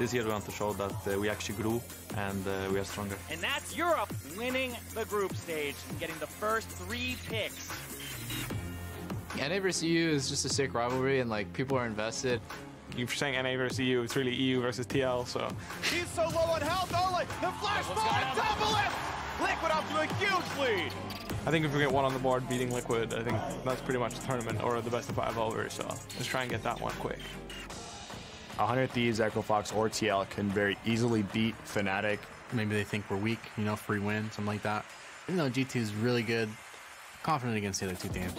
this year we want to show that we actually grew and we are stronger. And that's Europe winning the group stage and getting the first 3 picks. NA versus EU is just a sick rivalry, and like people are invested. You're saying NA versus EU, it's really EU versus TL, so. He's so low on health, only the flash bomb double it! Liquid up to a huge lead! I think if we get one on the board beating Liquid, I think that's pretty much the tournament or the best of 5 over, so let's try and get that one quick. 100 Thieves, Echo Fox, or TL can very easily beat Fnatic. Maybe they think we're weak, you know, free win, something like that. Even though G2 is really good, confident against the other 2 teams.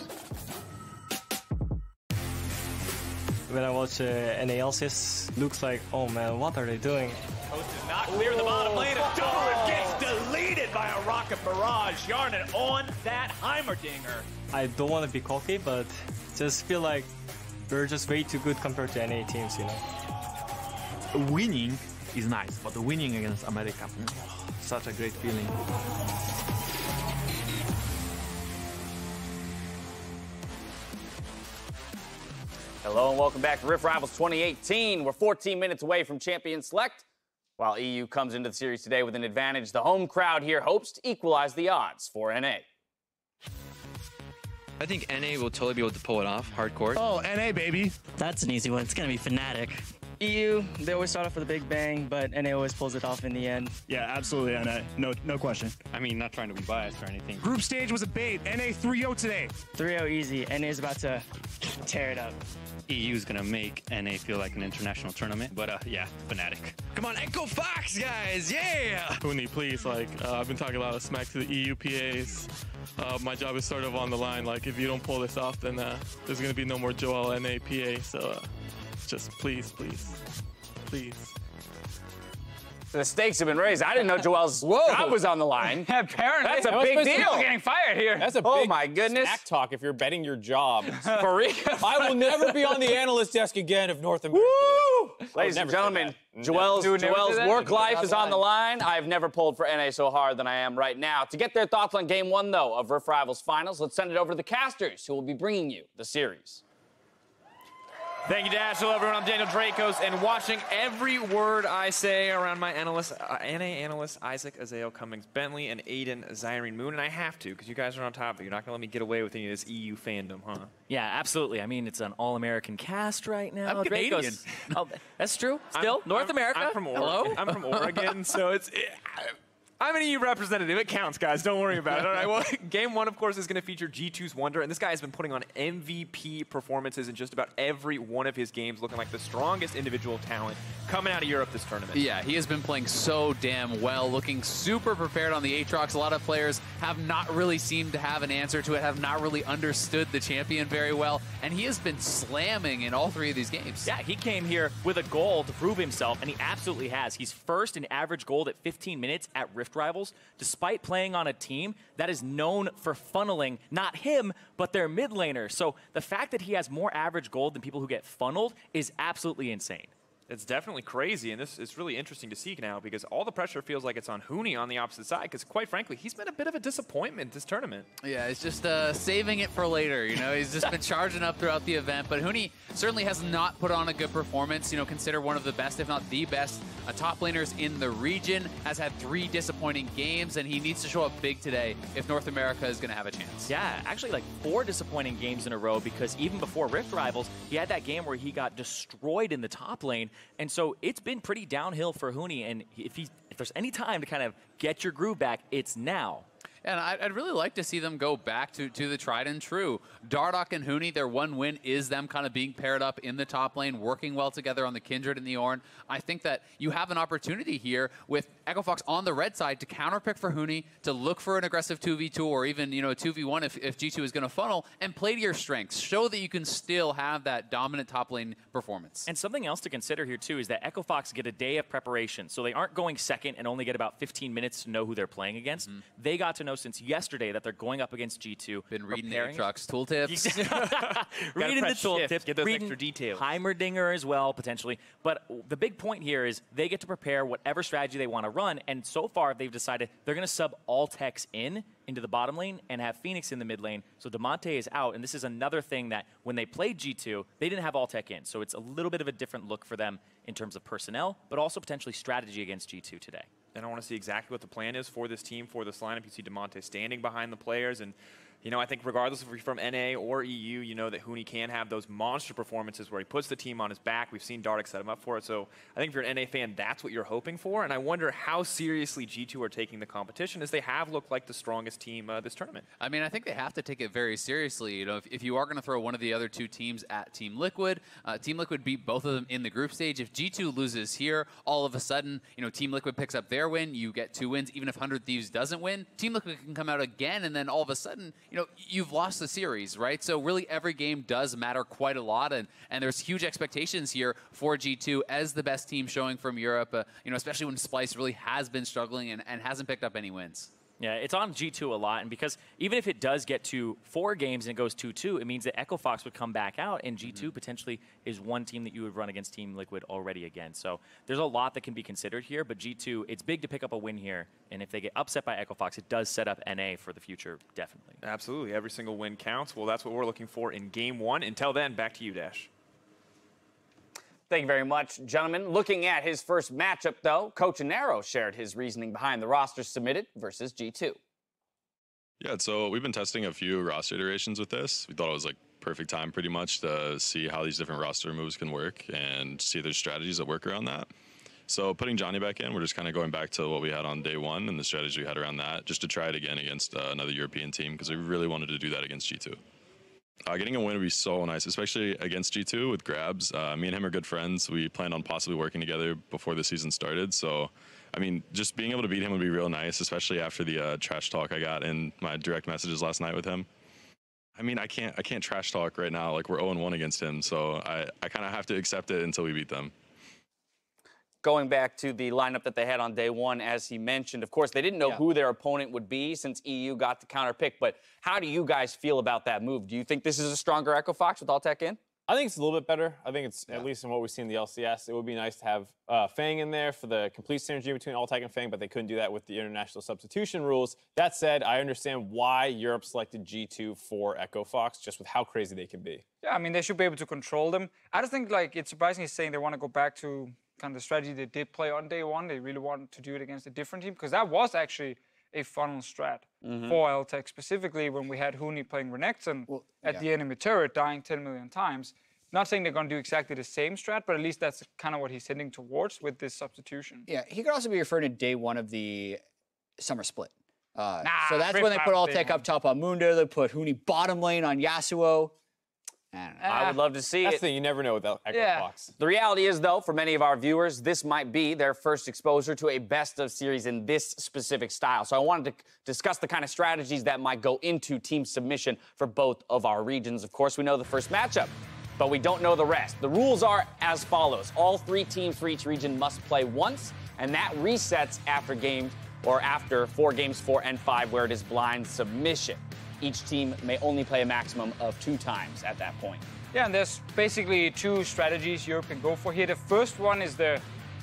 When I watch NALCS, looks like, oh man, what are they doing? Coast is not clear the bottom lane. It gets deleted by a rocket barrage. Hjarnan on that Heimerdinger. I don't want to be cocky, but just feel like we're just way too good compared to NA teams, you know. Winning is nice, but winning against America, such a great feeling. Hello and welcome back to Rift Rivals 2018. We're 14 minutes away from Champion Select. While EU comes into the series today with an advantage, the home crowd here hopes to equalize the odds for NA. I think NA will totally be able to pull it off, hardcore. Oh, NA, baby. That's an easy one. It's going to be Fnatic. EU, they always start off with a big bang, but NA always pulls it off in the end. Yeah, absolutely, NA. No question. I mean, not trying to be biased or anything. Group stage was a bait. NA 3-0 today. 3-0 easy. NA is about to tear it up. EU is going to make NA feel like an international tournament, but yeah, Fnatic. Come on, Echo Fox, guys, yeah! Huni, please, like, I've been talking a lot of smack to the EU PAs. My job is sort of on the line, like, if you don't pull this off, then there's going to be no more Joel NA PA, so just please, please, please. The stakes have been raised. I didn't know Joel's job was on the line. Apparently. That's a big deal. People getting fired here. That's a big oh my goodness. smack talk if you're betting your job. For real. I will never be on the analyst desk again if North America. Woo! Ladies and gentlemen, Joel's work life is on the line. I've never pulled for NA so hard than I am right now. To get their thoughts on Game 1, though, of Rift Rivals Finals, let's send it over to the casters who will be bringing you the series. Thank you, Dash. Hello, everyone. I'm Daniel Dracos, and watching every word I say around my NA analysts, Isaac, Azeo, Cummings, Bentley, and Aiden, Zyrene Moon, and I have to, because you guys are on top of it. You're not going to let me get away with any of this EU fandom, huh? Yeah, absolutely. I mean, it's an all-American cast right now. I'm Canadian. Oh, that's true. Still, North America. I'm from Oregon. Hello? I'm from Oregon, so I'm an EU representative. It counts, guys. Don't worry about it. All right. Well, Game 1, of course, is going to feature G2's Wunder, and this guy has been putting on MVP performances in just about every one of his games, looking like the strongest individual talent coming out of Europe this tournament. Yeah, he has been playing so damn well, looking super prepared on the Aatrox. A lot of players have not really seemed to have an answer to it, have not really understood the champion very well, and he has been slamming in all 3 of these games. Yeah, he came here with a goal to prove himself, and he absolutely has. He's first in average gold at 15 minutes at Rift Rivals, despite playing on a team that is known for funneling not him, but their mid laner. So the fact that he has more average gold than people who get funneled is absolutely insane. It's definitely crazy, and this is really interesting to see now because all the pressure feels like it's on Huni on the opposite side because, quite frankly, he's been a bit of a disappointment this tournament. Yeah, it's just saving it for later, you know? He's just been charging up throughout the event, but Huni certainly has not put on a good performance, you know, considered one of the best, if not the best, top laners in the region, has had 3 disappointing games, and he needs to show up big today if North America is going to have a chance. Yeah, actually like 4 disappointing games in a row because even before Rift Rivals, he had that game where he got destroyed in the top lane. And so it's been pretty downhill for Huni, and if there's any time to kind of get your groove back, it's now. And I'd really like to see them go back to the tried and true. Dardoch and Huni, their one win is them kind of being paired up in the top lane, working well together on the Kindred and the Ornn. I think that you have an opportunity here with Echo Fox on the red side to counterpick for Huni, to look for an aggressive 2v2 or even, you know, a 2v1 if G2 is going to funnel, and play to your strengths. Show that you can still have that dominant top lane performance. And something else to consider here, too, is that Echo Fox get a day of preparation. So they aren't going second and only get about 15 minutes to know who they're playing against. They got to know know since yesterday that they're going up against G2. Been reading the trucks tooltips. Reading the tooltips. Get those reading extra details. Heimerdinger as well, potentially. But the big point here is they get to prepare whatever strategy they want to run, and so far they've decided they're going to sub Altec into the bottom lane and have Fenix in the mid lane. So Damonte is out, and this is another thing that when they played G2, they didn't have Altec in. So it's a little bit of a different look for them in terms of personnel, but also potentially strategy against G2 today. And I want to see exactly what the plan is for this team, for this lineup. You see Damonte standing behind the players, and you know, I think regardless if you're from NA or EU, you know that Huni can have those monster performances where he puts the team on his back. We've seen Dardoch set him up for it. So I think if you're an NA fan, that's what you're hoping for. And I wonder how seriously G2 are taking the competition, as they have looked like the strongest team this tournament. I mean, I think they have to take it very seriously. You know, if you are going to throw one of the other two teams at Team Liquid beat both of them in the group stage. If G2 loses here, all of a sudden, you know, Team Liquid picks up their win. You get 2 wins. Even if 100 Thieves doesn't win, Team Liquid can come out again, and then all of a sudden, you know, you've lost the series, right? So really every game does matter quite a lot, and there's huge expectations here for G2 as the best team showing from Europe, you know, especially when Splyce really has been struggling and hasn't picked up any wins. Yeah, it's on G2 a lot, and because even if it does get to 4 games and it goes 2-2, it means that Echo Fox would come back out, and G2 potentially is one team that you would run against Team Liquid already again. So there's a lot that can be considered here, but G2, it's big to pick up a win here, and if they get upset by Echo Fox, it does set up NA for the future, definitely. Absolutely, every single win counts. Well, that's what we're looking for in Game 1. Until then, back to you, Dash. Thank you very much, gentlemen. Looking at his first matchup, though, Coach Anero shared his reasoning behind the roster submitted versus G2. Yeah, so we've been testing a few roster iterations with this. We thought it was like perfect time pretty much to see how these different roster moves can work and see if there's strategies that work around that. So putting Johnny back in, we're just kind of going back to what we had on day 1 and the strategy we had around that, just to try it again against another European team, because we really wanted to do that against G2. Getting a win would be so nice, especially against G2 with Grabs. Me and him are good friends. We planned on possibly working together before the season started. So, I mean, just being able to beat him would be real nice, especially after the trash talk I got in my direct messages last night with him. I mean, I can't trash talk right now. Like, we're 0-1 against him, so I kind of have to accept it until we beat them. Going back to the lineup that they had on day 1, as he mentioned, of course, they didn't know who their opponent would be since EU got the counter pick. But how do you guys feel about that move? Do you think this is a stronger Echo Fox with Altec in? I think it's a little bit better. I think it's, at least in what we've seen in the LCS, it would be nice to have Fang in there for the complete synergy between Altec and Fang, but they couldn't do that with the international substitution rules. That said, I understand why Europe selected G2 for Echo Fox, just with how crazy they can be. Yeah, I mean, they should be able to control them. I just think, like, it's surprising he's saying they want to go back to kind of the strategy they did play on day 1. They really wanted to do it against a different team, because that was actually a funnel strat for Altec, specifically when we had Huni playing Renekton at the enemy turret, dying 10 million times. Not saying they're going to do exactly the same strat, but at least that's kind of what he's heading towards with this substitution. Yeah, he could also be referring to day 1 of the summer split. So that's when they put Altec up top on Wunder, they put Huni bottom lane on Yasuo. I would love to see it. That's the thing, you never know with Echo Fox. The reality is, though, for many of our viewers, this might be their first exposure to a best-of series in this specific style. So I wanted to discuss the kind of strategies that might go into team submission for both of our regions. Of course, we know the first matchup, but we don't know the rest. The rules are as follows. All 3 teams for each region must play once, and that resets after after 4 games 4 and 5, where it is blind submission. Each team may only play a maximum of 2 times at that point. Yeah, and there's basically 2 strategies Europe can go for here. The first one is the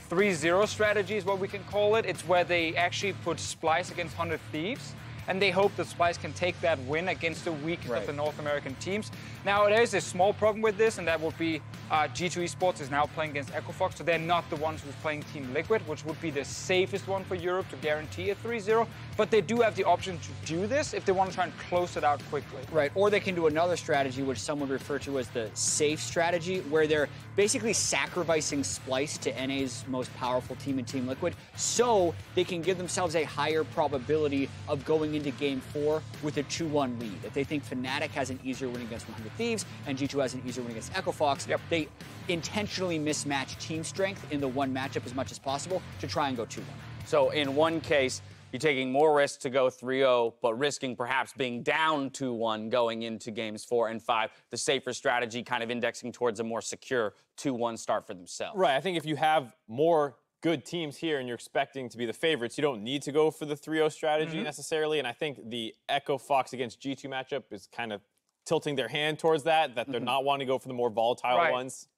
3-0 strategy, is what we can call it. It's where they actually put Splyce against 100 Thieves, and they hope that Splyce can take that win against the weakest of the North American teams. Now, there is a small problem with this, and that would be G2 Esports is now playing against Echo Fox, so they're not the ones who's playing Team Liquid, which would be the safest one for Europe to guarantee a 3-0. But they do have the option to do this if they want to try and close it out quickly. Right, or they can do another strategy, which some would refer to as the safe strategy, where they're basically sacrificing Splyce to NA's most powerful team in Team Liquid, so they can give themselves a higher probability of going into Game 4 with a 2-1 lead. If they think Fnatic has an easier win against 100 Thieves and G2 has an easier win against Echo Fox, they intentionally mismatch team strength in the one matchup as much as possible to try and go 2-1. So in one case, you're taking more risks to go 3-0, but risking perhaps being down 2-1 going into games 4 and 5. The safer strategy kind of indexing towards a more secure 2-1 start for themselves. Right. I think if you have more good teams here and you're expecting to be the favorites, you don't need to go for the 3-0 strategy necessarily. And I think the Echo Fox against G2 matchup is kind of tilting their hand towards that they're not wanting to go for the more volatile ones.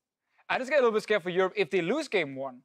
I just get a little bit scared for Europe if they lose game 1.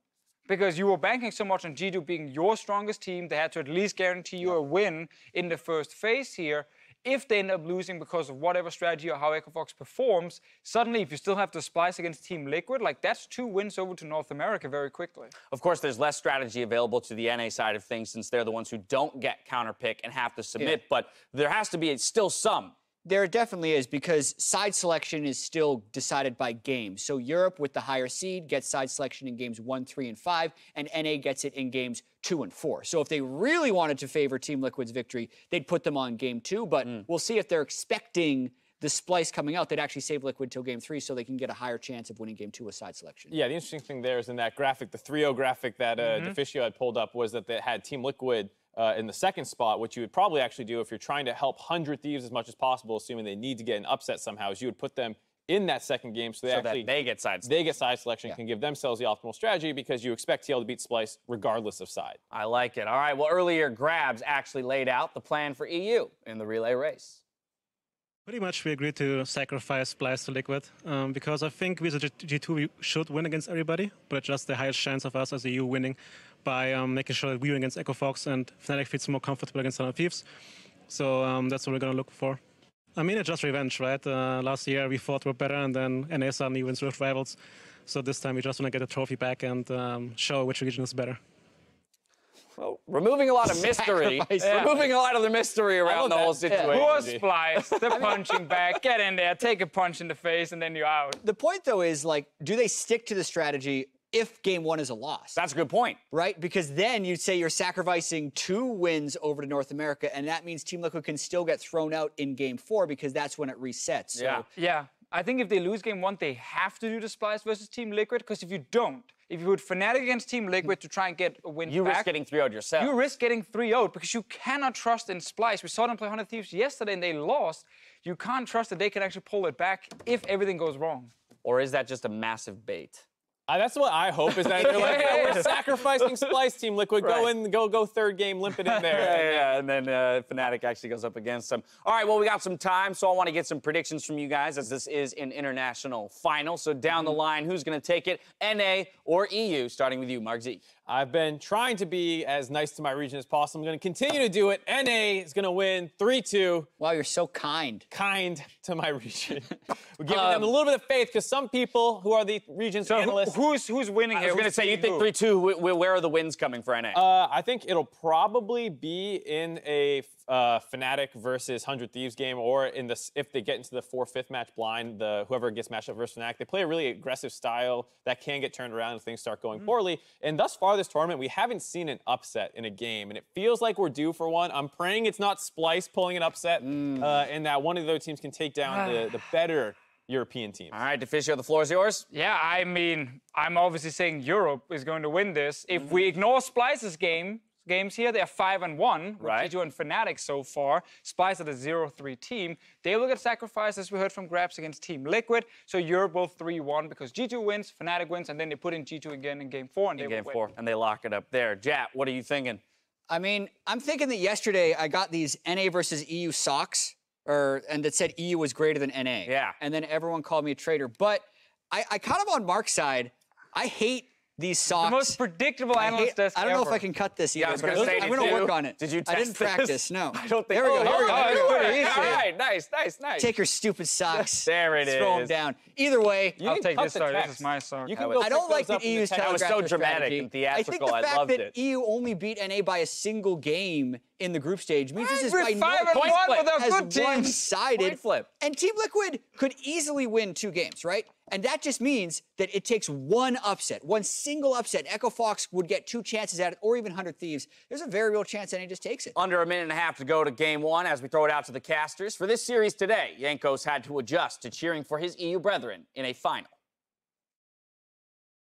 Because you were banking so much on G2 being your strongest team. They had to at least guarantee you a win in the first phase here. If they end up losing because of whatever strategy or how Echo Fox performs, suddenly if you still have to splice against Team Liquid, like that's 2 wins over to North America very quickly. Of course, there's less strategy available to the NA side of things since they're the ones who don't get counterpick and have to submit, but there has to be still some. There definitely is, because side selection is still decided by games. So Europe, with the higher seed, gets side selection in games 1, 3, and 5, and NA gets it in games 2 and 4. So if they really wanted to favor Team Liquid's victory, they'd put them on game 2, but we'll see if they're expecting the splice coming out, they'd actually save Liquid till game 3 so they can get a higher chance of winning game 2 with side selection. Yeah, the interesting thing there is in that graphic, the 3-0 graphic that Deficio had pulled up was that they had Team Liquid in the second spot. What you would probably actually do if you're trying to help 100 Thieves as much as possible, assuming they need to get an upset somehow, is you would put them in that second game so they get side selection, can give themselves the optimal strategy because you expect TL to beat Splice regardless of side. I like it. All right, well, earlier Grabs actually laid out the plan for EU in the relay race. Pretty much we agreed to sacrifice Splice to Liquid because I think with the G2 we should win against everybody, but just the highest chance of us as EU winning by making sure that we win against Echo Fox and Fnatic feels more comfortable against other Thieves. So that's what we're going to look for. I mean, it's just revenge, right? Last year we thought we were better and then NA suddenly wins Rift Rivals. So this time we just want to get the trophy back and show which region is better. Well, removing a lot of mystery. Removing a lot of the mystery around the whole situation. Poor Splice, the punching back, get in there, take a punch in the face, and then you're out. The point, though, is, like, do they stick to the strategy if game 1 is a loss? That's a good point. Right? Because then you'd say you're sacrificing 2 wins over to North America, and that means Team Liquid can still get thrown out in game 4 because that's when it resets. So. Yeah. I think if they lose game 1, they have to do the Splice versus Team Liquid, because if you don't, if you put Fnatic against Team Liquid to try and get a win back, you risk getting 3-0'd yourself. You risk getting 3-0'd because you cannot trust in Splice. We saw them play 100 Thieves yesterday and they lost. You can't trust that they can actually pull it back if everything goes wrong. Or is that just a massive bait? That's what I hope, is that they're like, we're sacrificing Splice, Team Liquid. Go third game, limp it in there. And then Fnatic actually goes up against them. All right, well, we got some time, so I want to get some predictions from you guys, as this is an international final. So down the line, who's going to take it, NA or EU? Starting with you, Mark Z. I've been trying to be as nice to my region as possible. I'm going to continue to do it. NA is going to win 3-2. Wow, you're so kind. Kind to my region. We're giving them a little bit of faith, because some people who are the region's analysts... Who's winning here? I was going to say, you think 3-2, where are the wins coming for NA? I think it'll probably be in a Fnatic versus 100 Thieves game, or in this, if they get into the 4-5 match blind, whoever gets matched up versus Fnatic. They play a really aggressive style that can get turned around if things start going poorly. And thus far this tournament, we haven't seen an upset in a game, and it feels like we're due for one. I'm praying it's not Splice pulling an upset, and that one of the other teams can take down the better European teams. All right, Deficio, the floor is yours. Yeah, I mean, I'm obviously saying Europe is going to win this. If we ignore Splice's games here, they're 5-1, right? G2 and Fnatic so far. Splice are the 0-3 team. They will get sacrificed, as we heard from Grabs, against Team Liquid. So Europe will 3-1 because G2 wins, Fnatic wins, and then they put in G2 again in game 4, and they game win. 4, and they lock it up there. Jat, what are you thinking? I mean, I'm thinking that yesterday I got these NA versus EU socks, and that said EU was greater than NA. Yeah. And then everyone called me a traitor. But I kind of on Mark's side. I hate these socks. The most predictable analyst desk I don't know ever. if I can cut this either, but I'm going to work on it. Did you test I didn't practice, no. I don't think There we go, here we go. Pretty easy. All right, nice. Take your stupid socks. There it is. Throw them down. Either way, I'll take this sock. This is my sock. I don't like that EU's That was so dramatic and theatrical. I think the fact that it. EU only beat NA by a single game in the group stage means this is We're by 5-1 with our good teams. one-sided. Point flip. And Team Liquid could easily win 2 games, right? And that just means that it takes one upset, one single upset. Echo Fox would get 2 chances at it, or even 100 Thieves. There's a very real chance NA just takes it. Under a minute and a half to go to game 1 as we throw it out to the casters. For this series today, Jankos had to adjust to cheering for his EU brethren in a final.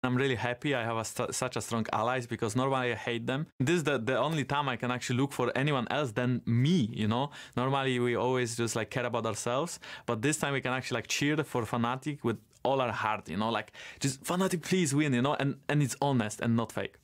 I'm really happy I have such a strong allies, because normally I hate them. This is the only time I can actually look for anyone else than me, you know? Normally we always just like care about ourselves, but this time we can actually like cheer for Fnatic with all our heart, you know? Like, just Fnatic, please win, you know? And it's honest and not fake.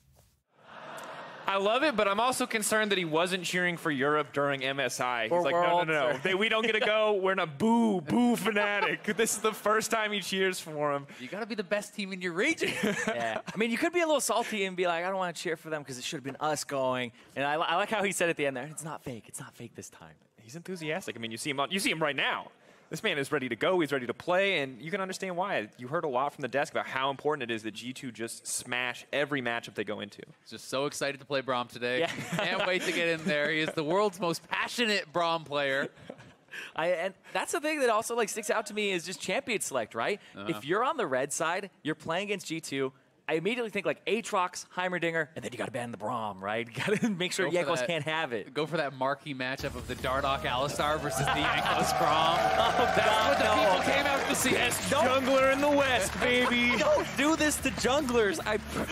I love it, but I'm also concerned that he wasn't cheering for Europe during MSI. He's like, no. We don't get to go. We're not boo Fnatic. This is the first time he cheers for him. You got to be the best team in your region. Yeah. I mean, you could be a little salty and be like, I don't want to cheer for them because it should have been us going. And I like how he said at the end there, it's not fake. It's not fake this time. He's enthusiastic. I mean, you see him right now. This man is ready to go. He's ready to play, and you can understand why. You heard a lot from the desk about how important it is that G2 just smash every matchup they go into. Just so excited to play Braum today. Yeah. Can't wait to get in there. He is the world's most passionate Braum player. And that's the thing that also like sticks out to me is just champion select, right? If you're on the red side, you're playing against G2, I immediately think like Aatrox, Heimerdinger, and then you got to ban the Braum, right? You got to make sure Jankos can't have it. Go for that marquee matchup of the Dardoch Alistar versus the Jankos Braum. Oh, That's what the people came out to see. Jungler in the West, baby. Don't do this to junglers.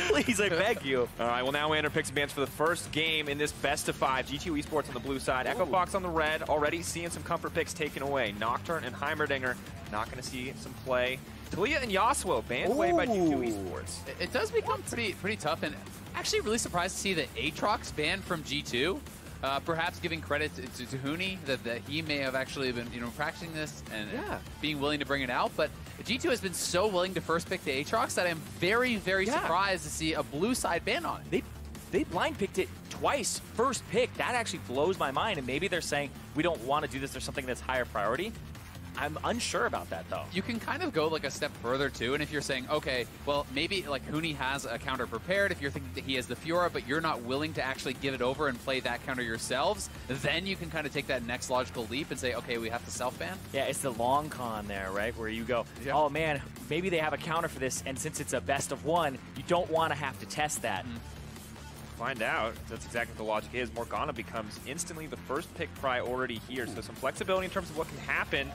Please, I beg you. All right, well, now Wunder picks bans for the first game in this best of 5. G2 Esports on the blue side. Echo Fox on the red. Already seeing some comfort picks taken away. Nocturne and Heimerdinger not going to see some play. Talia and Yasuo banned away by G2 Esports. It does become pretty tough, and actually really surprised to see that Aatrox banned from G2. Perhaps giving credit to Huni that he may have actually been practicing this and being willing to bring it out. But G2 has been so willing to first pick the Aatrox that I'm very surprised to see a blue side ban on it. They blind picked it twice, first pick. That actually blows my mind. And maybe they're saying we don't want to do this. There's something that's higher priority. I'm unsure about that, though. You can kind of go like a step further, too. And if you're saying, okay, well, maybe like Huni has a counter prepared, if you're thinking that he has the Fiora, but you're not willing to actually give it over and play that counter yourselves, then you can kind of take that next logical leap and say, okay, we have to self-ban. Yeah, it's the long con there, right? Where you go, oh, man, maybe they have a counter for this, and since it's a best of one, you don't want to have to test that. Find out. That's exactly what the logic is. Morgana becomes instantly the first pick priority here, so some flexibility in terms of what can happen.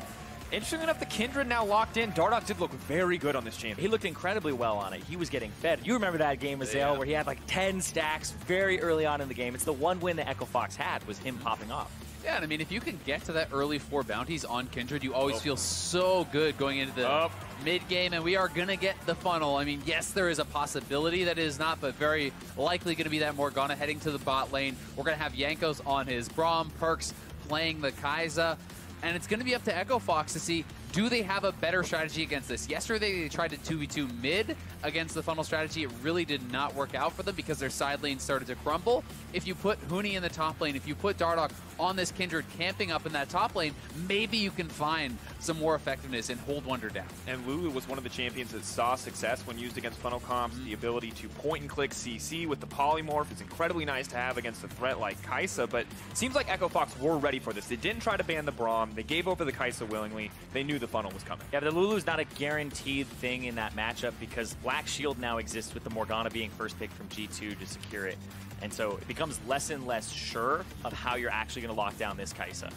Interestingly enough, the Kindred now locked in. Dardoch did look very good on this champion. He looked incredibly well on it. He was getting fed. You remember that game, Azale, where he had like 10 stacks very early on in the game. It's the one win that Echo Fox had, was him popping off. Yeah, and I mean, if you can get to that early 4 bounties on Kindred, you always feel so good going into the mid-game, and we are going to get the funnel. I mean, yes, there is a possibility that it is not, but very likely going to be that Morgana heading to the bot lane. We're going to have Jankos on his Braum, Perkz playing the Kai'Sa. And it's going to be up to Echo Fox to see, do they have a better strategy against this? Yesterday, they tried to 2v2 mid against the funnel strategy. It really did not work out for them because their side lane started to crumble. If you put Huni in the top lane, if you put Dardoch on this Kindred camping up in that top lane, maybe you can find some more effectiveness and hold Wunder down. And Lulu was one of the champions that saw success when used against funnel comps. The ability to point and click CC with the polymorph is incredibly nice to have against a threat like Kai'Sa, but it seems like Echo Fox were ready for this. They didn't try to ban the Braum. They gave over the Kai'Sa willingly. They knew the funnel was coming. Yeah, the Lulu's not a guaranteed thing in that matchup because Black Shield now exists with the Morgana being first pick from G2 to secure it. And so it becomes less and less sure of how you're actually going to lock down this Kai'Sa.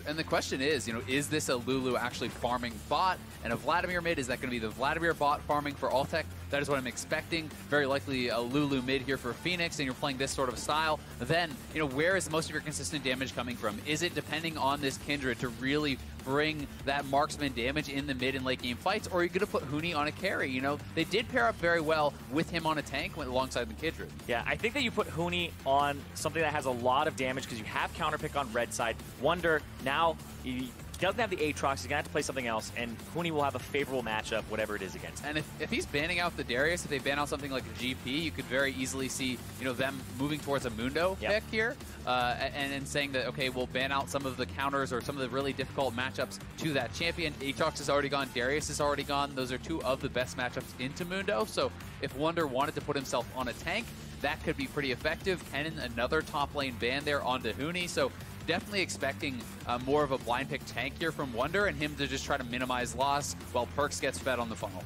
And the question is, is this a Lulu actually farming bot and a Vladimir mid? Is that going to be the Vladimir bot farming for Altec? That is what I'm expecting. Very likely a Lulu mid here for Fenix, and you're playing this sort of style. Then, where is most of your consistent damage coming from? Is it depending on this Kindred to really bring that marksman damage in the mid and late game fights, or are you going to put Huni on a carry? They did pair up very well with him on a tank alongside the Kindred. Yeah, I think that you put Huni on something that has a lot of damage because you have counterpick on red side. Wunder, now he doesn't have the Aatrox, he's going to have to play something else, and Huni will have a favorable matchup, whatever it is against. And if he's banning out the Darius, if they ban out something like a GP, you could very easily see, them moving towards a Mundo pick here, and saying that, okay, we'll ban out some of the counters or some of the really difficult matchups to that champion. Aatrox is already gone, Darius is already gone. Those are 2 of the best matchups into Mundo, so if Wunder wanted to put himself on a tank, that could be pretty effective. Kennen, another top lane ban there onto Huni, so definitely expecting more of a blind pick tank here from Wunder and him to just try to minimize loss while Perkz gets fed on the funnel.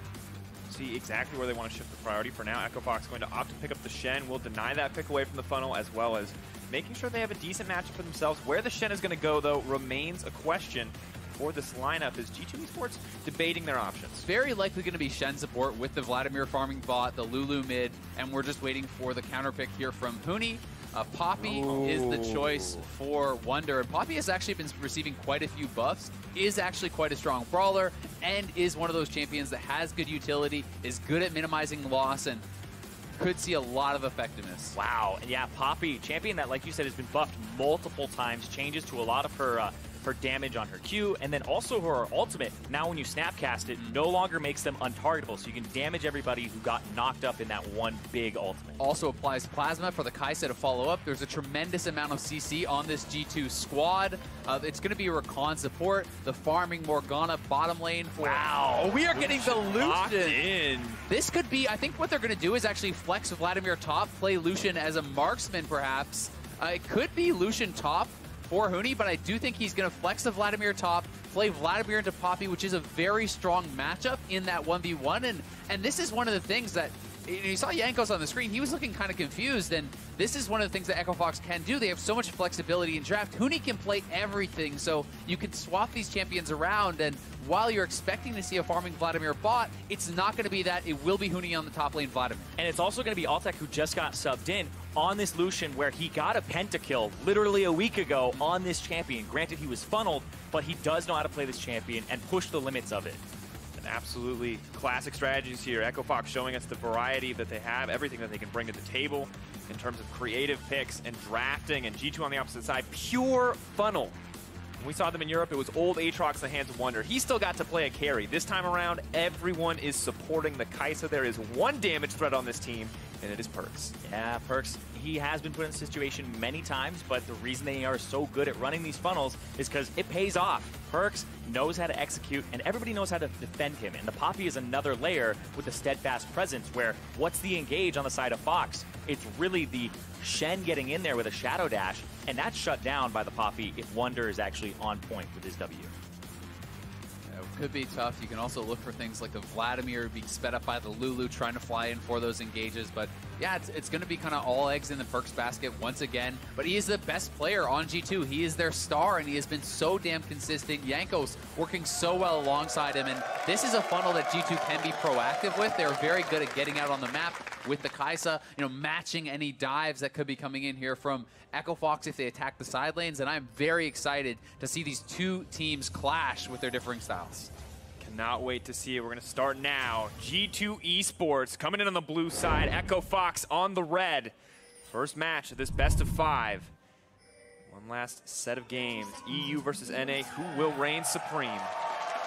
See exactly where they want to shift the priority for now. Echo Fox going to opt to pick up the Shen. Will deny that pick away from the funnel, as well as making sure they have a decent matchup for themselves. Where the Shen is going to go, though, remains a question for this lineup. Is G2 Esports debating their options? Very likely going to be Shen support with the Vladimir farming bot, the Lulu mid, and we're just waiting for the counter pick here from Huni. Poppy is the choice for Wunder, and Poppy has actually been receiving quite a few buffs, is actually quite a strong brawler, and is one of those champions that has good utility, is good at minimizing loss, and could see a lot of effectiveness. Wow. Yeah, Poppy, champion that, like you said, has been buffed multiple times, changes to a lot of her damage on her Q, and then also her ultimate. Now when you snapcast it, no longer makes them untargetable, so you can damage everybody who got knocked up in that one big ultimate. Also applies Plasma for the Kai'Sa to follow up. There's a tremendous amount of CC on this G2 squad. It's going to be Rakan support, the farming Morgana bottom lane. Wow, we are getting the Lucian. This could be, I think what they're going to do is actually flex Vladimir top, play Lucian as a marksman perhaps. It could be Lucian top for Huni, but I do think he's going to flex the Vladimir top, play Vladimir into Poppy, which is a very strong matchup in that 1v1. And this is one of the things that, you saw Jankos on the screen, he was looking kind of confused, and this is one of the things that Echo Fox can do. They have so much flexibility in draft. Huni can play everything, so you can swap these champions around, and while you're expecting to see a farming Vladimir bot, it's not going to be that. It will be Huni on the top lane Vladimir. And it's also going to be Altec, who just got subbed in on this Lucian, where he got a pentakill literally a week ago on this champion. Granted, he was funneled, but he does know how to play this champion and push the limits of it. And absolutely classic strategies here. Echo Fox showing us the variety that they have, everything that they can bring to the table in terms of creative picks and drafting, and G2 on the opposite side, pure funnel. When we saw them in Europe, it was old Aatrox in the hands of Wunder. He still got to play a carry. This time around, everyone is supporting the Kai'Sa. There is one damage threat on this team, and it is Perkz. Yeah, Perkz, he has been put in this situation many times, but the reason they are so good at running these funnels is because it pays off. Perkz knows how to execute, and everybody knows how to defend him. And the Poppy is another layer with the steadfast presence, where what's the engage on the side of Fox? It's really the Shen getting in there with a shadow dash, and that's shut down by the Poppy if Wunder is actually on point with his W. Could be tough. You can also look for things like the Vladimir being sped up by the Lulu, trying to fly in for those engages. But yeah, it's going to be kind of all eggs in the Perkz basket once again. But he is the best player on G2. He is their star, and he has been so damn consistent. Jankos working so well alongside him. And this is a funnel that G2 can be proactive with. They're very good at getting out on the map with the Kai'Sa, matching any dives that could be coming in here from Echo Fox if they attack the side lanes. And I'm very excited to see these two teams clash with their differing styles. Cannot wait to see it. We're going to start now. G2 Esports coming in on the blue side. Echo Fox on the red. First match of this best of 5. One last set of games. EU versus NA. Who will reign supreme?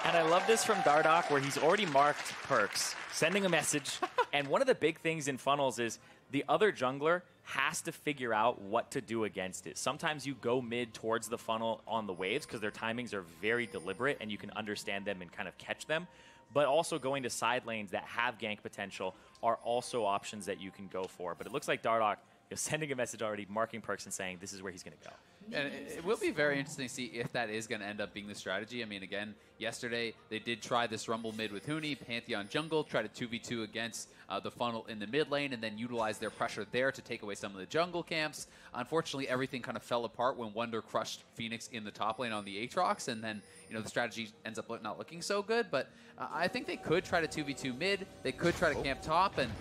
And I love this from Dardoch, where he's already marked Perkz, sending a message. And one of the big things in funnels is the other jungler has to figure out what to do against it. Sometimes you go mid towards the funnel on the waves because their timings are very deliberate and you can understand them and kind of catch them. But also going to side lanes that have gank potential are also options that you can go for. But it looks like Dardoch is sending a message already, marking Perkz and saying this is where he's going to go. And it will be very interesting to see if that is going to end up being the strategy. I mean, again, yesterday they did try this Rumble mid with Huni, Pantheon jungle, try to 2v2 against the funnel in the mid lane, and then utilize their pressure there to take away some of the jungle camps. Unfortunately, everything kind of fell apart when Wunder crushed Fenix in the top lane on the Aatrox, and then the strategy ends up not looking so good. But I think they could try to 2v2 mid. They could try to camp top, and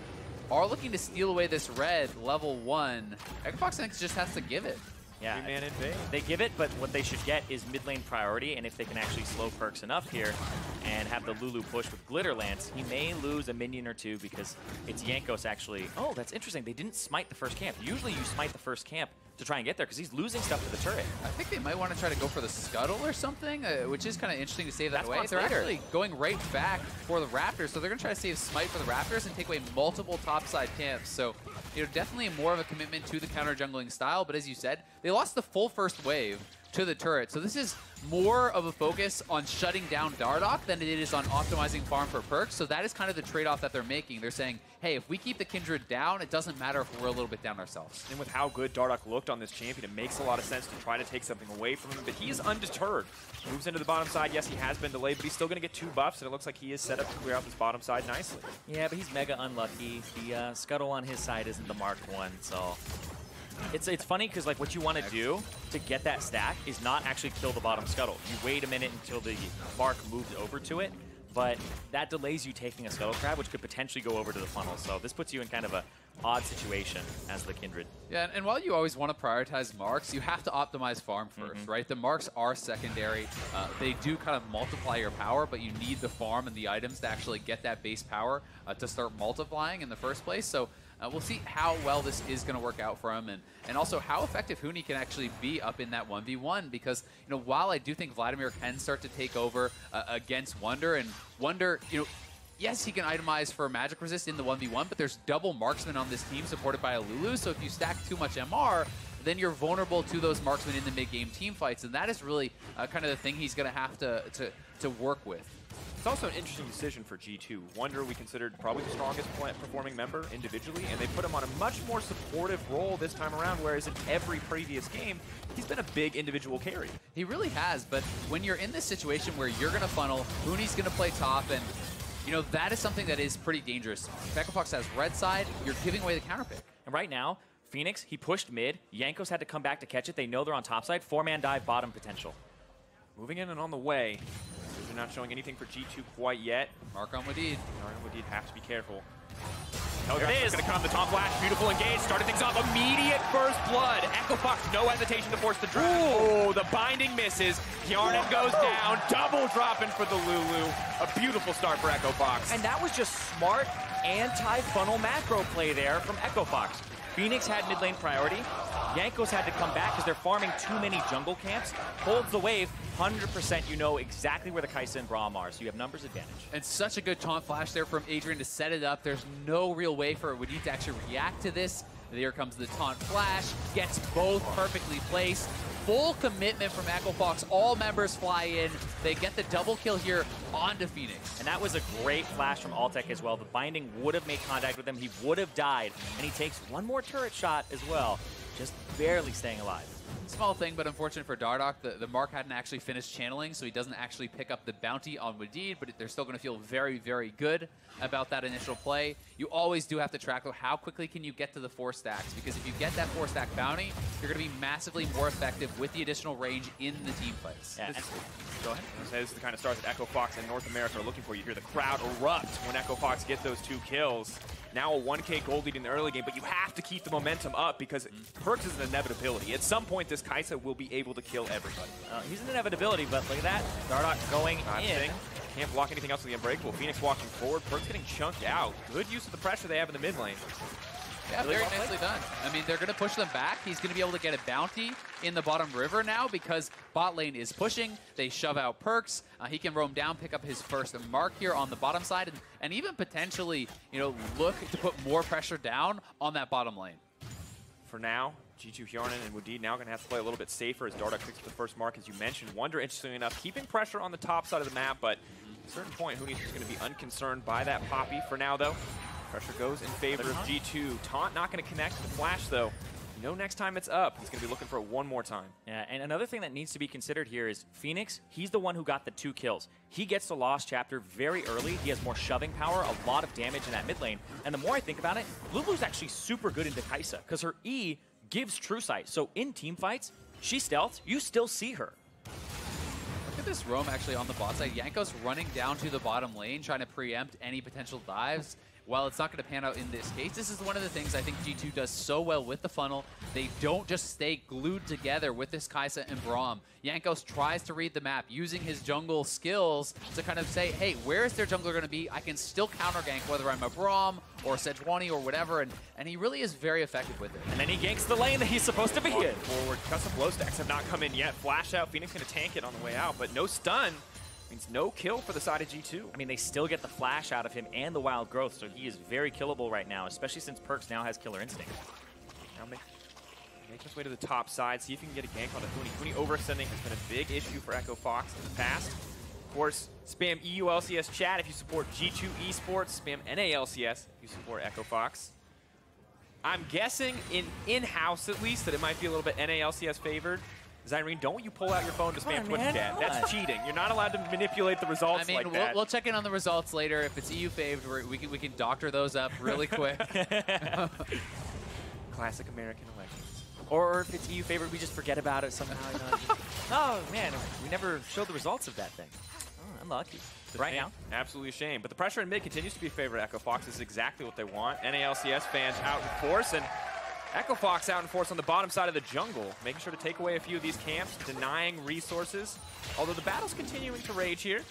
are looking to steal away this red level 1. Echo Fox just has to give it. Yeah, they give it, but what they should get is mid lane priority, and if they can actually slow Perkz enough here and have the Lulu push with Glitter Lance, he may lose a minion or two because it's Jankos actually. Oh, that's interesting. They didn't smite the first camp. Usually you smite the first camp to try and get there because he's losing stuff to the turret. I think they might want to try to go for the scuttle or something, which is kind of interesting to save that away. They're later. Actually going right back for the Raptors, so they're going to try to save smite for the Raptors and take away multiple topside camps. So, definitely more of a commitment to the counter jungling style, but as you said, they lost the full first wave to the turret. So this is more of a focus on shutting down Dardoch than it is on optimizing farm for Perkz. So that is kind of the trade-off that they're making. They're saying, hey, if we keep the Kindred down, it doesn't matter if we're a little bit down ourselves. And with how good Dardoch looked on this champion, it makes a lot of sense to try to take something away from him, but he is undeterred. Moves into the bottom side. Yes, he has been delayed, but he's still going to get 2 buffs, and it looks like he is set up to clear out this bottom side nicely. Yeah, but he's mega unlucky. The scuttle on his side isn't the marked one, so... It's funny because what you want to do to get that stack is not actually kill the bottom scuttle. You wait a minute until the mark moves over to it, but that delays you taking a scuttle crab, which could potentially go over to the funnel. So this puts you in kind of a odd situation as the Kindred. Yeah, and while you always want to prioritize marks, you have to optimize farm first, right? The marks are secondary. They do kind of multiply your power, but you need the farm and the items to actually get that base power to start multiplying in the first place. So We'll see how well this is going to work out for him, and also how effective Huni can actually be up in that 1v1, because, you know, while I do think Vladimir can start to take over against Wunder, and Wunder, you know, yes, he can itemize for magic resist in the 1v1, but there's double marksman on this team supported by a Lulu, so if you stack too much MR, then you're vulnerable to those marksmen in the mid-game team fights, and that is really kind of the thing he's going to have to work with. It's also an interesting decision for G2. Wunder we considered probably the strongest performing member individually, and they put him on a much more supportive role this time around, whereas in every previous game, he's been a big individual carry. He really has, but when you're in this situation where you're going to funnel, Huni's going to play top, and you know, that is something that is pretty dangerous. If Echofox has red side, you're giving away the counter pick. And right now, Fenix, he pushed mid. Jankos had to come back to catch it. They know they're on top side. 4-man dive, bottom potential. Moving in and on the way. They're not showing anything for G2 quite yet. Mark on Wadid. Mark on Wadid, have to be careful. There it is. Going to come. The top flash, beautiful engage. Started things off. Immediate first blood. Echofox, no hesitation to force the drag. Oh, the binding misses. Hjarnan goes down. Double dropping for the Lulu. A beautiful start for Echofox. And that was just smart anti-funnel macro play there from Echofox. Fenix had mid lane priority. Jankos had to come back because they're farming too many jungle camps. Holds the wave. 100% you know exactly where the Kai'Sa and Braum are, so you have numbers advantage. And such a good taunt flash there from Adrian to set it up. There's no real way for Wadid to actually react to this. There comes the taunt flash. Gets both perfectly placed. Full commitment from Echofox. All members fly in. They get the double kill here onto Fenix. And that was a great flash from Altec as well. The binding would have made contact with him. He would have died. And he takes one more turret shot as well. Just barely staying alive. Small thing, but unfortunate for Dardoch. The Mark hadn't actually finished channeling, so he doesn't actually pick up the bounty on Wadid, but they're still going to feel very, very good about that initial play. You always do have to track, though, how quickly can you get to the 4 stacks, because if you get that 4-stack bounty, you're going to be massively more effective with the additional range in the team fights. Yeah. Go ahead. This is the kind of start that Echofox and North America are looking for. You hear the crowd erupt when Echofox get those 2 kills. Now a 1K gold lead in the early game, but you have to keep the momentum up because Perkz is an inevitability. At some point, this Kai'Sa will be able to kill everybody. He's an inevitability, but look at that. Dardoch going in. Can't block anything else with the Unbreakable. Fenix walking forward. Perkz getting chunked out. Good use of the pressure they have in the mid lane. Yeah, very nicely done. I mean, they're going to push them back. He's going to be able to get a bounty in the bottom river now because bot lane is pushing. They shove out Perkz. He can roam down, pick up his first mark here on the bottom side, and even potentially, you know, look to put more pressure down on that bottom lane. For now, G2 Hjarnan and Wadid now going to have to play a little bit safer as Dardoch picks up the first mark, as you mentioned. Wunder, interestingly enough, keeping pressure on the top side of the map, but at a certain point, Huni's just going to be unconcerned by that Poppy for now, though. Pressure goes in favor of G2. Taunt not going to connect to the flash, though. You know next time it's up, he's going to be looking for it one more time. Yeah, and another thing that needs to be considered here is Fenix, he's the one who got the 2 kills. He gets the Lost Chapter very early. He has more shoving power, a lot of damage in that mid lane. And the more I think about it, Lulu's actually super good into Kai'Sa because her E gives true sight. So in team fights, she stealths, you still see her. Look at this roam actually on the bot side. Jankos running down to the bottom lane, trying to preempt any potential dives. While it's not going to pan out in this case, this is one of the things I think G2 does so well with the funnel. They don't just stay glued together with this Kai'Sa and Braum. Jankos tries to read the map using his jungle skills to kind of say, hey, where is their jungler going to be? I can still counter gank whether I'm a Braum or Sejuani or whatever, and he really is very effective with it. And then he ganks the lane that he's supposed to be in. Forward, custom blow stacks have not come in yet. Flash out, Fenix going to tank it on the way out, but no stun. Means no kill for the side of G2. I mean, they still get the flash out of him and the wild growth, so he is very killable right now, especially since Perkz now has killer instinct. Now make his way to the top side, see if he can get a gank on the Huni. Huni overextending has been a big issue for Echofox in the past. Of course, spam EULCS chat if you support G2 Esports, spam NALCS if you support Echofox. I'm guessing in-house at least that it might be a little bit NALCS favored. Zyrene, don't you pull out your phone to spam Twitch chat. That's cheating. You're not allowed to manipulate the results like that. We'll check in on the results later. If it's EU faved, we can doctor those up really quick. Classic American elections. Or if it's EU favorite, we just forget about it somehow. You know, oh, man, we never showed the results of that thing. Oh, unlucky. Right now. Absolutely a shame. But the pressure in mid continues to be a favorite of Echofox. This is exactly what they want. NALCS fans out in force, and Echofox out in force on the bottom side of the jungle, making sure to take away a few of these camps, denying resources. Although the battle's continuing to rage here.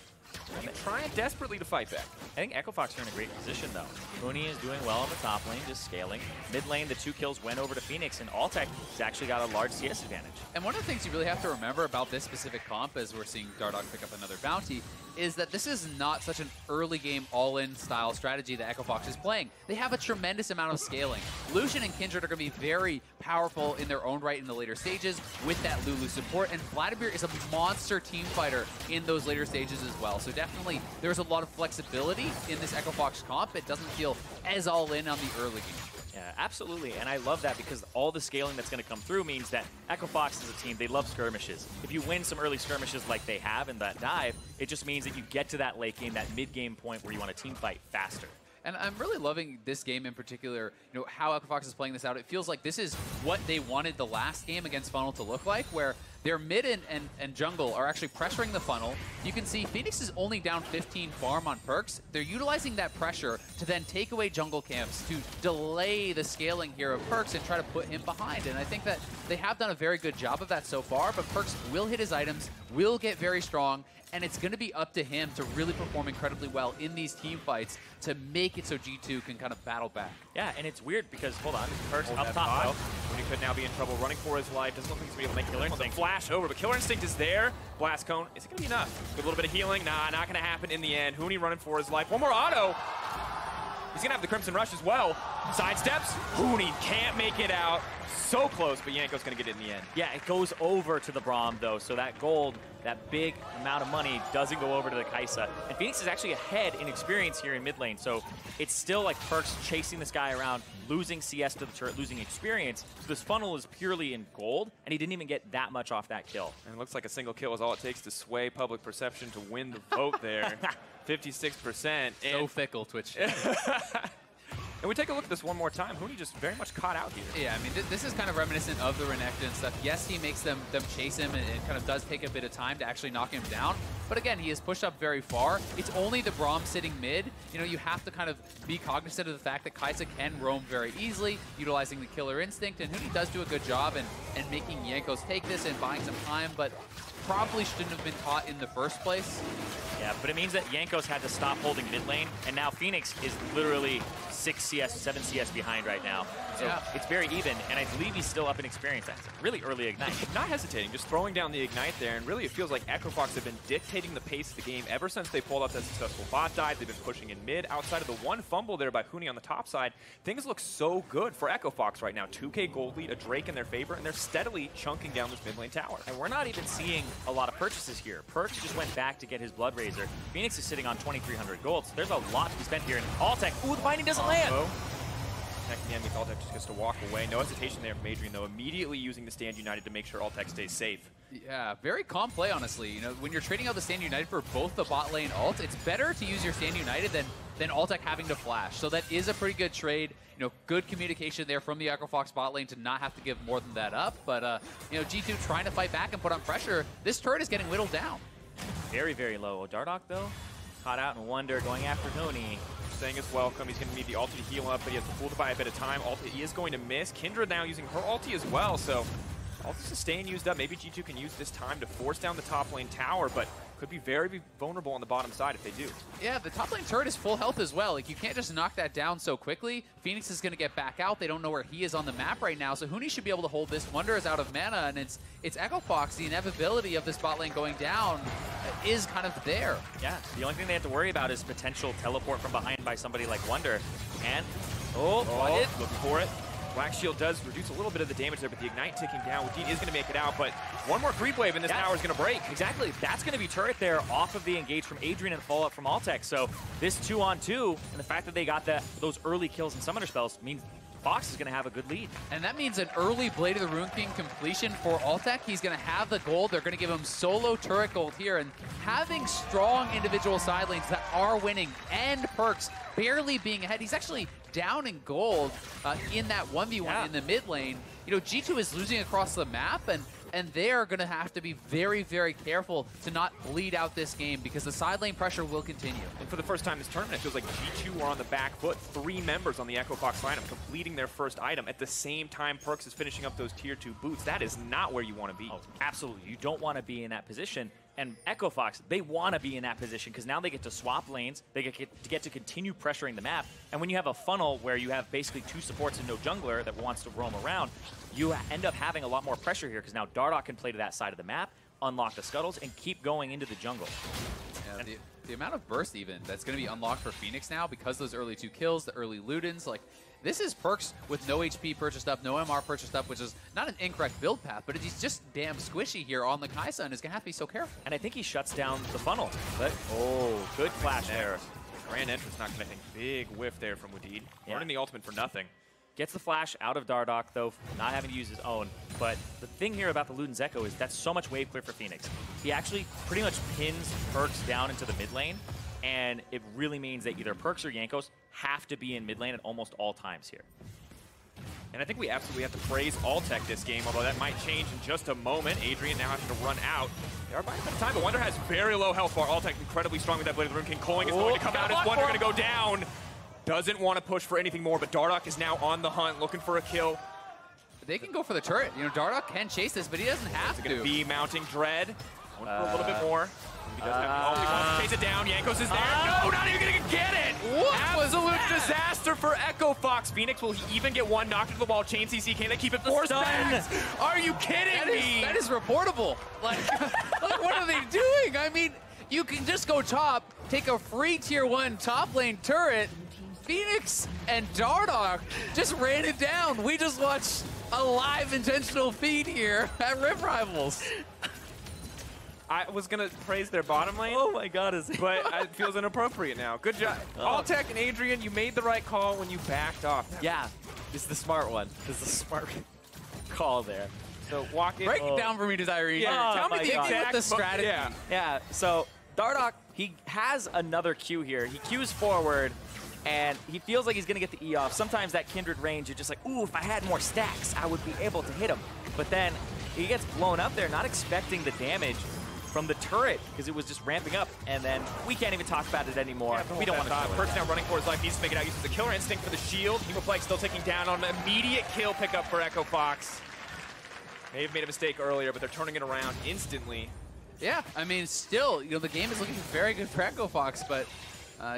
Trying desperately to fight back. I think Echo Fox are in a great position, though. Huni is doing well on the top lane, just scaling. Mid lane, the 2 kills went over to Fenix, and Altec has actually got a large CS advantage. And one of the things you really have to remember about this specific comp, as we're seeing Dardoch pick up another bounty, is that this is not such an early game all-in style strategy that Echo Fox is playing. They have a tremendous amount of scaling. Lucian and Kindred are going to be very powerful in their own right in the later stages with that Lulu support, and Vladimir is a monster team fighter in those later stages as well. So definitely there's a lot of flexibility in this Echo Fox comp. It doesn't feel as all-in on the early game. Yeah, absolutely, and I love that because all the scaling that's going to come through means that Echo Fox is a team, they love skirmishes. If you win some early skirmishes like they have in that dive, it just means that you get to that late game, that mid-game point where you want to team fight faster. And I'm really loving this game in particular, you know, how Echo Fox is playing this out. It feels like this is what they wanted the last game against Funnel to look like, where their mid and jungle are actually pressuring the Funnel. You can see Phoenix is only down 15 farm on Perkz. They're utilizing that pressure to then take away jungle camps, to delay the scaling here of Perkz and try to put him behind. And I think that they have done a very good job of that so far, but Perkz will hit his items, will get very strong, and it's going to be up to him to really perform incredibly well in these team fights to make it so G2 can kind of battle back. Yeah, and it's weird because, hold on, Perkz Hold up top though. When he could now be in trouble, running for his life. Doesn't look like he's going to be able to make Killer Instinct flash over, but Killer Instinct is there. Blast Cone, is it going to be enough? Good little bit of healing. Nah, not going to happen in the end. Huni running for his life. One more auto. He's going to have the Crimson Rush as well. Sidesteps. Huni can't make it out. So close, but Jankos going to get it in the end. Yeah, it goes over to the Braum, though, so that gold, that big amount of money doesn't go over to the Kai'Sa. And Phoenix is actually ahead in experience here in mid lane, so it's still like Perkz chasing this guy around, losing CS to the turret, losing experience. So this funnel is purely in gold, and he didn't even get that much off that kill. And it looks like a single kill is all it takes to sway public perception to win the vote there. 56%. So fickle, Twitch. And we take a look at this one more time. Huni just very much caught out here. Yeah, I mean, this is kind of reminiscent of the Renekton and stuff. Yes, he makes them chase him, and it kind of does take a bit of time to actually knock him down. But again, he is pushed up very far. It's only the Braum sitting mid. You know, you have to kind of be cognizant of the fact that Kai'Sa can roam very easily, utilizing the Killer Instinct, and Huni does do a good job in making Jankos take this and buying some time, but probably shouldn't have been caught in the first place. Yeah, but it means that Jankos had to stop holding mid lane, and now Phoenix is literally 6 CS, 7 CS behind right now. So yeah, it's very even, and I believe he's still up in experience. That's a really early Ignite. Not hesitating, just throwing down the Ignite there, and really it feels like Echo Fox have been dictating the pace of the game ever since they pulled out that successful bot dive. They've been pushing in mid. Outside of the one fumble there by Huni on the top side, things look so good for Echo Fox right now. 2K gold lead, a Drake in their favor, and they're steadily chunking down this mid lane tower. And we're not even seeing a lot of purchases here. Perkz just went back to get his Blood Razor. Phoenix is sitting on 2,300 gold, so there's a lot to be spent here. And Altec, ooh, the binding doesn't land! Protecting the enemy, Altec just gets to walk away. No hesitation there from Adrian, though, immediately using the Stand United to make sure Altec stays safe. Yeah, very calm play, honestly. You know, when you're trading out the Stand United for both the bot lane ult, it's better to use your Stand United than Altec having to flash. So that is a pretty good trade. You know, good communication there from the Echo Fox bot lane to not have to give more than that up. But, you know, G2 trying to fight back and put on pressure. This turret is getting whittled down. Very, very low. Dardoch, though, caught out in Wunder, going after Huni. Saying it's welcome. He's going to need the ulti to heal up, but he has to pull to buy a bit of time. Ulti, he is going to miss. Kindred now using her ulti as well, so ulti's staying used up. Maybe G2 can use this time to force down the top lane tower, but could be very vulnerable on the bottom side if they do. Yeah, the top lane turret is full health as well. Like, you can't just knock that down so quickly. Phoenix is going to get back out. They don't know where he is on the map right now, so Huni should be able to hold this. Wunder is out of mana, and it's Echo Fox. The inevitability of this bot lane going down is kind of there. Yeah, the only thing they have to worry about is potential teleport from behind by somebody like Wunder. And, Wadid looking for it. Black Shield does reduce a little bit of the damage there, but the Ignite ticking down. Wadid is going to make it out, but one more creep wave and this tower is going to break. Exactly. That's going to be turret there off of the engage from Adrian and follow-up from Altec. So this 2-on-2, and the fact that they got those early kills and summoner spells means Fox is going to have a good lead. And that means an early Blade of the Rune King completion for Altec. He's going to have the gold. They're going to give him solo turret gold here. And having strong individual side lanes that are winning and Perkz barely being ahead. He's actually down in gold in that 1v1 in the mid lane. You know, G2 is losing across the map, and they are going to have to be very, very careful to not bleed out this game because the side lane pressure will continue. And for the first time this tournament, it feels like G2 are on the back foot. 3 members on the Echo Fox lineup completing their first item. At the same time, Perkz is finishing up those tier 2 boots. That is not where you want to be. Oh, absolutely. You don't want to be in that position. and Echo Fox, they want to be in that position because now they get to swap lanes, they get to continue pressuring the map, and when you have a funnel where you have basically 2 supports and no jungler that wants to roam around, you end up having a lot more pressure here because now Dardoch can play to that side of the map, unlock the scuttles, and keep going into the jungle. Yeah, the amount of burst even that's going to be unlocked for Fenix now because those early 2 kills, the early Ludens, like this is Perkz with no HP purchased up, no MR purchased up, which is not an incorrect build path, but he's just damn squishy here on the Kai'Sa and is going to have to be so careful. And I think he shuts down the funnel. But, good flash there. The Grand Entrance not connecting. Big whiff there from Wadid. Running the ultimate for nothing. Gets the flash out of Dardoch, though, not having to use his own. But the thing here about the Luden's Echo is that's so much wave clear for Fenix. He actually pretty much pins Perkz down into the mid lane, and it really means that either Perkz or Jankos have to be in mid lane at almost all times here. And I think we absolutely have to praise Altec this game, although that might change in just a moment. Adrian now having to run out. They are buying a bit of time, but Wunder has very low health bar. Altec incredibly strong with that Blade of the Rune King. Culling is going to come out as Wunder going to go down. Doesn't want to push for anything more, but Dardoch is now on the hunt, looking for a kill. They can go for the turret. You know, Dardoch can chase this, but he doesn't have to. Going to be mounting Dread. Going for a little bit more. He does have the ult. He wants to chase it down. Jankos is there. No, not even going to get it. What? Absolute disaster for Echo Fox. Fenix, will he even get one knocked into the wall? Chain CC, can they keep it? Force bags. Are you kidding me? That is reportable. Like, what are they doing? I mean, you can just go top, take a free tier 1 top lane turret. Fenix and Dardoch just ran it down. We just watched a live intentional feed here at Rift Rivals. I was going to praise their bottom lane. Oh my god, but it feels inappropriate now. Good job. Altec and Adrian, you made the right call when you backed off. Yeah, this is the smart one. This is the smart call there. So walk in. Break it down for me, Desiree. Yeah, tell me the exact strategy. Yeah, so Dardoch, he has another Q here. He Qs forward, and he feels like he's going to get the E off. Sometimes that Kindred range, you're just like, ooh, if I had more stacks, I would be able to hit him. But then he gets blown up there, not expecting the damage from the turret, because it was just ramping up, and then we can't even talk about it anymore. We don't want to. Perkz now running for his life, needs to make it out, uses the killer instinct for the shield. Hemoplex still taking down on an immediate kill pickup for Echo Fox. May have made a mistake earlier, but they're turning it around instantly. Yeah, I mean, still, you know, the game is looking very good for Echo Fox, but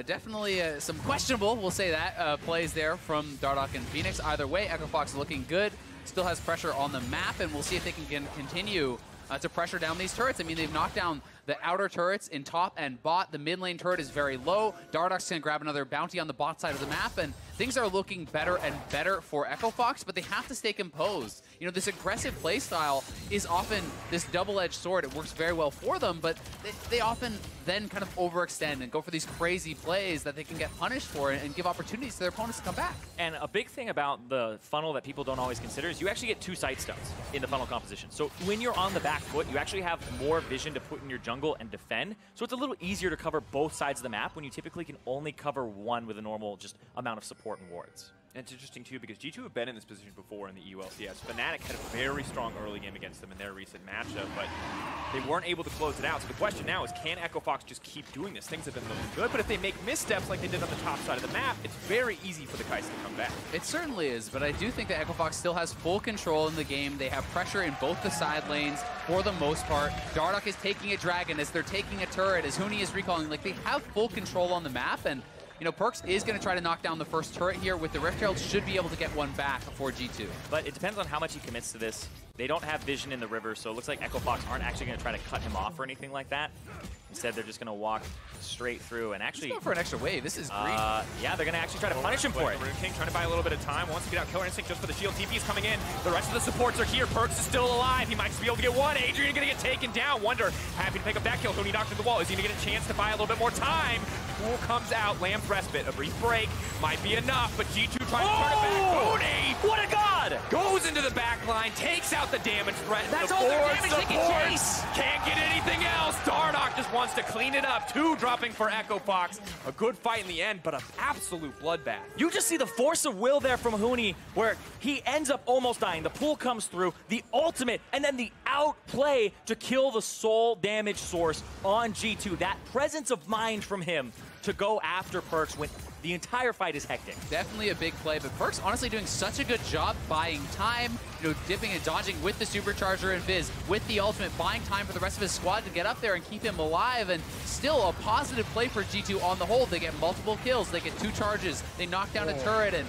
definitely some questionable, we'll say that, plays there from Dardoch and Fenix. Either way, Echo Fox is looking good, still has pressure on the map, and we'll see if they can continue to pressure down these turrets. I mean, they've knocked down the outer turrets in top and bot. The mid lane turret is very low. Dardoch's going to grab another bounty on the bot side of the map, and things are looking better and better for Echo Fox, but they have to stay composed. You know, this aggressive playstyle is often this double-edged sword. It works very well for them, but they often then kind of overextend and go for these crazy plays that they can get punished for and give opportunities to their opponents to come back. And a big thing about the funnel that people don't always consider is you actually get 2 sight stuns in the funnel composition. So when you're on the back foot, you actually have more vision to put in your jungle and defend. So it's a little easier to cover both sides of the map when you typically can only cover one with a normal just amount of support and wards. And it's interesting, too, because G2 have been in this position before in the EULCS. Fnatic had a very strong early game against them in their recent matchup, but they weren't able to close it out. So the question now is, can Echo Fox just keep doing this? Things have been looking good, but if they make missteps like they did on the top side of the map, it's very easy for the Kai'Sa to come back. It certainly is, but I do think that Echo Fox still has full control in the game. They have pressure in both the side lanes for the most part. Dardoch is taking a dragon as they're taking a turret, as Huni is recalling. Like, they have full control on the map, and you know, Perkz is going to try to knock down the first turret here with the Rift Herald, should be able to get one back for G2. But it depends on how much he commits to this. They don't have vision in the river, so it looks like Echo Fox aren't actually going to try to cut him off or anything like that. Instead, they're just going to walk straight through and actually... Let's go for an extra wave. This is greedy. Yeah, they're going to actually try to punish him for it. Rune King trying to buy a little bit of time. Wants to get out Killer Instinct just for the shield. TP is coming in. The rest of the supports are here. Perkz is still alive. He might just be able to get one. Adrian going to get taken down. Wunder happy to pick up that kill. Huni knocked into the wall. Is he going to get a chance to buy a little bit more time? Pool comes out. Lamb's Respite. A brief break. Might be enough, but G2 trying to turn it back. Huni! What a god! Goes into the back line. Takes out the damage threat. That's all their damage they can chase! Can't get anything else. Dardoch just wants to clean it up. 2 dropping for Echo Fox. A good fight in the end, but an absolute bloodbath. You just see the force of will there from Huni, where he ends up almost dying. The pool comes through, the ultimate, and then the outplay to kill the soul damage source on G2. That presence of mind from him to go after Perkz when the entire fight is hectic. Definitely a big play, but Perkz honestly doing such a good job buying time, dipping and dodging with the supercharger and Viz, with the ultimate, buying time for the rest of his squad to get up there and keep him alive, and still a positive play for G2 on the whole. They get multiple kills, they get 2 charges, they knock down a turret, and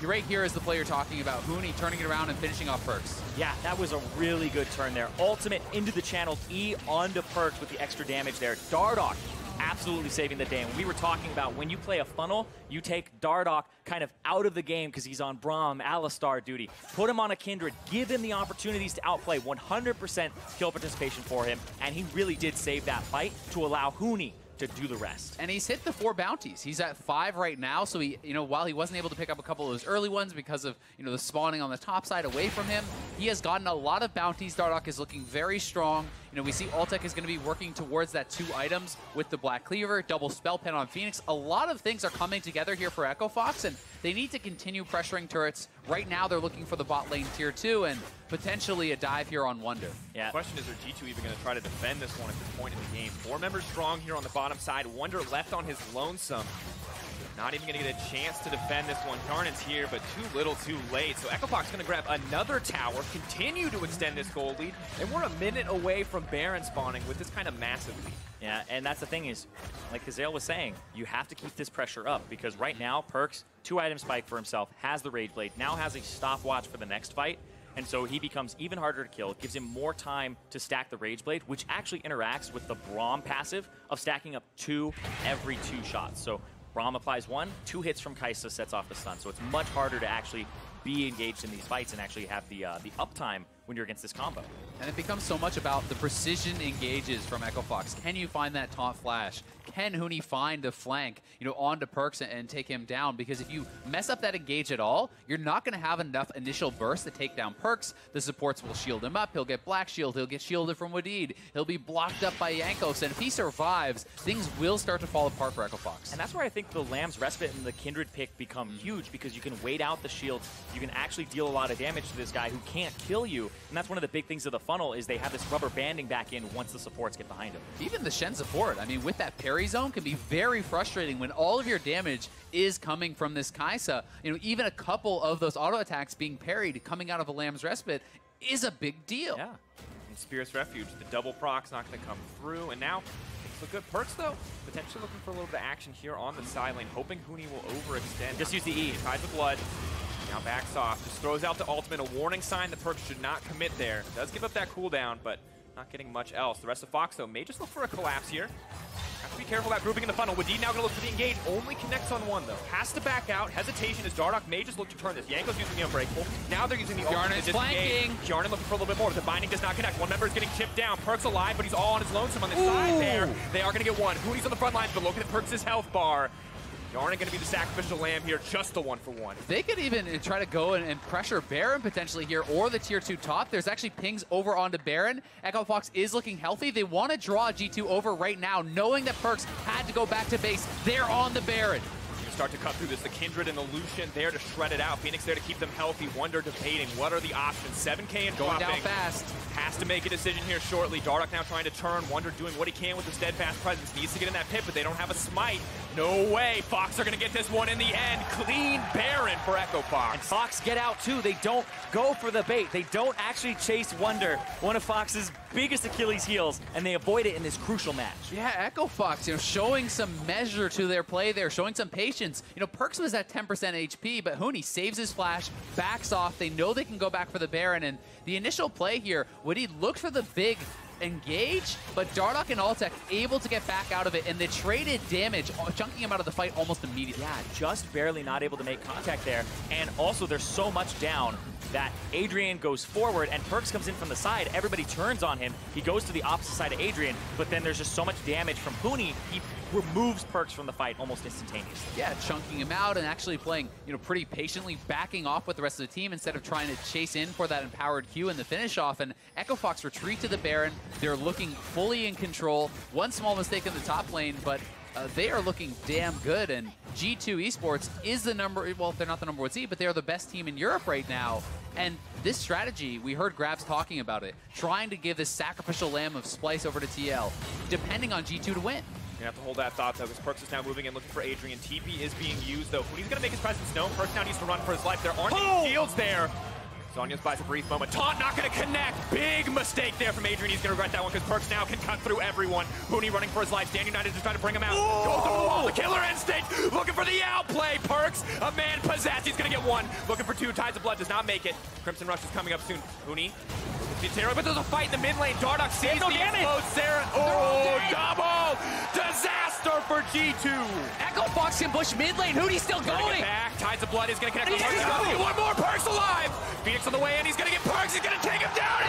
right here is the player talking about, Huni turning it around and finishing off Perkz. Yeah, that was a really good turn there. Ultimate into the channel, E onto Perkz with the extra damage there. Dardoch absolutely saving the day. And we were talking about when you play a funnel, you take Dardoch kind of out of the game because he's on Braum, Alistar duty. Put him on a Kindred, give him the opportunities to outplay. 100% kill participation for him, and he really did save that fight to allow Huni to do the rest. And he's hit the 4 bounties. He's at 5 right now, so he, while he wasn't able to pick up a couple of those early ones because of, the spawning on the top side away from him, he has gotten a lot of bounties. Dardoch is looking very strong. We see Altec is going to be working towards that 2 items with the Black Cleaver, double spell pen on Fenix. A lot of things are coming together here for Echo Fox, and they need to continue pressuring turrets. Right now, they're looking for the bot lane tier 2 and potentially a dive here on Wunder. Yeah. The question is, are G2 even going to try to defend this one at this point in the game? 4 members strong here on the bottom side. Wunder left on his lonesome. Not even going to get a chance to defend this one. Hjarnan's here, but too little, too late. So Echo Fox going to grab another tower, continue to extend this gold lead, and we're a minute away from Baron spawning with this kind of massive lead. Yeah, and that's the thing is, like Kazale was saying, you have to keep this pressure up because right now, Perkz, 2-item spike for himself, has the Rage Blade, now has a stopwatch for the next fight, and so he becomes even harder to kill. It gives him more time to stack the Rage Blade, which actually interacts with the Braum passive of stacking up 2 every 2 shots. So Braum applies 1, 2 hits from Kai'Sa sets off the stun. So it's much harder to actually be engaged in these fights and actually have the uptime when you're against this combo. And it becomes so much about the precision engages from Echo Fox. Can you find that taunt flash? Can Huni find the flank, onto Perkz and take him down? Because if you mess up that engage at all, you're not going to have enough initial burst to take down Perkz. The supports will shield him up. He'll get Black Shield. He'll get shielded from Wadid. He'll be blocked up by Jankos. And if he survives, things will start to fall apart for Echo Fox. And that's where I think the Lamb's Respite and the Kindred pick become huge because you can wait out the shields. You can actually deal a lot of damage to this guy who can't kill you. And that's one of the big things of the funnel is they have this rubber banding back in once the supports get behind him. Even the Shen support, with that parry zone can be very frustrating when all of your damage is coming from this Kai'Sa. Even a couple of those auto attacks being parried coming out of a Lamb's Respite is a big deal. Yeah. And Spirit's Refuge, the double proc's not going to come through. And now, things look good. Perkz, though, potentially looking for a little bit of action here on the side lane, hoping Huni will overextend. Just use the E. Ties the blood. Now backs off. Just throws out the ultimate. A warning sign that Perkz should not commit there. Does give up that cooldown, but not getting much else. The rest of Fox, though, may just look for a collapse here. Have to be careful about grouping in the funnel. Wadid now going to look for the engage. Only connects on 1, though. Has to back out. Hesitation as Dardoch may just look to turn this. Jankos using the Unbreakable. Now they're using the ultimate to disengage. Hjarnan looking for a little bit more. The binding does not connect. One member is getting chipped down. Perkz alive, but he's all on his lonesome on this side there. They are going to get 1. Huni's on the front lines, but look at Perkz' health bar. Hjarnan going to be the sacrificial lamb here, just the 1-for-1. They could even try to go and pressure Baron potentially here, or the tier 2 top. There's actually pings over onto Baron. Echo Fox is looking healthy. They want to draw G2 over right now, knowing that Perkz had to go back to base. They're on the Baron. Start to cut through this. The Kindred and the Lucian there to shred it out. Fenix there to keep them healthy. Wunder debating what are the options. 7K and going dropping. Down fast. Has to make a decision here shortly. Dardoch now trying to turn. Wunder doing what he can with the steadfast presence. Needs to get in that pit, but they don't have a smite. No way. Fox are going to get this one in the end. Clean Baron for Echo Fox. And Fox get out too. They don't go for the bait. They don't actually chase Wunder, one of Fox's biggest Achilles heels, and they avoid it in this crucial match. Yeah, Echo Fox, showing some measure to their play there, showing some patience. Perkz was at 10% HP, but Huni saves his flash, backs off. They know they can go back for the Baron, and the initial play here, Wadid looked for the big engage, but Dardoch and Altec able to get back out of it, and they traded damage, chunking him out of the fight almost immediately. Yeah, just barely not able to make contact there, and also there's so much down that Adrian goes forward and Perkz comes in from the side. Everybody turns on him. He goes to the opposite side of Adrian, but then there's just so much damage from Huni. He removes Perkz from the fight almost instantaneously. Yeah, chunking him out and actually playing, pretty patiently, backing off with the rest of the team instead of trying to chase in for that empowered Q and the finish off. And Echo Fox retreat to the Baron. They're looking fully in control. One small mistake in the top lane, but they are looking damn good, and G2 Esports is the well, they're not the #1 seed, but they are the best team in Europe right now. And this strategy, we heard Grabs talking about it, trying to give this sacrificial lamb of Splice over to TL, depending on G2 to win. You have to hold that thought, though, because Perkz is now moving in, looking for Adrian. TP is being used, though. Huni's going to make his presence known. Perkz now needs to run for his life. There aren't any shields there. Sonya's buys a brief moment. Taunt not going to connect. Big mistake there from Adrian. He's going to regret that one because Perkz now can cut through everyone. Huni running for his life. Stand United is trying to bring him out. Goes over the wall. The killer instinct. Looking for the outplay. Perkz, a man possessed. He's going to get one. Looking for two. Tides of Blood does not make it. Crimson Rush is coming up soon. Huni. But there's a fight in the mid lane. Dardoch sees the explode. Sarah. Oh, double. Disaster for G2. Echo Fox can push mid lane. Huni's still going. Back. Tides of Blood is going to connect. One more. Perkz alive. Phoenix on the way in. He's going to get Perkz. He's going to take him down.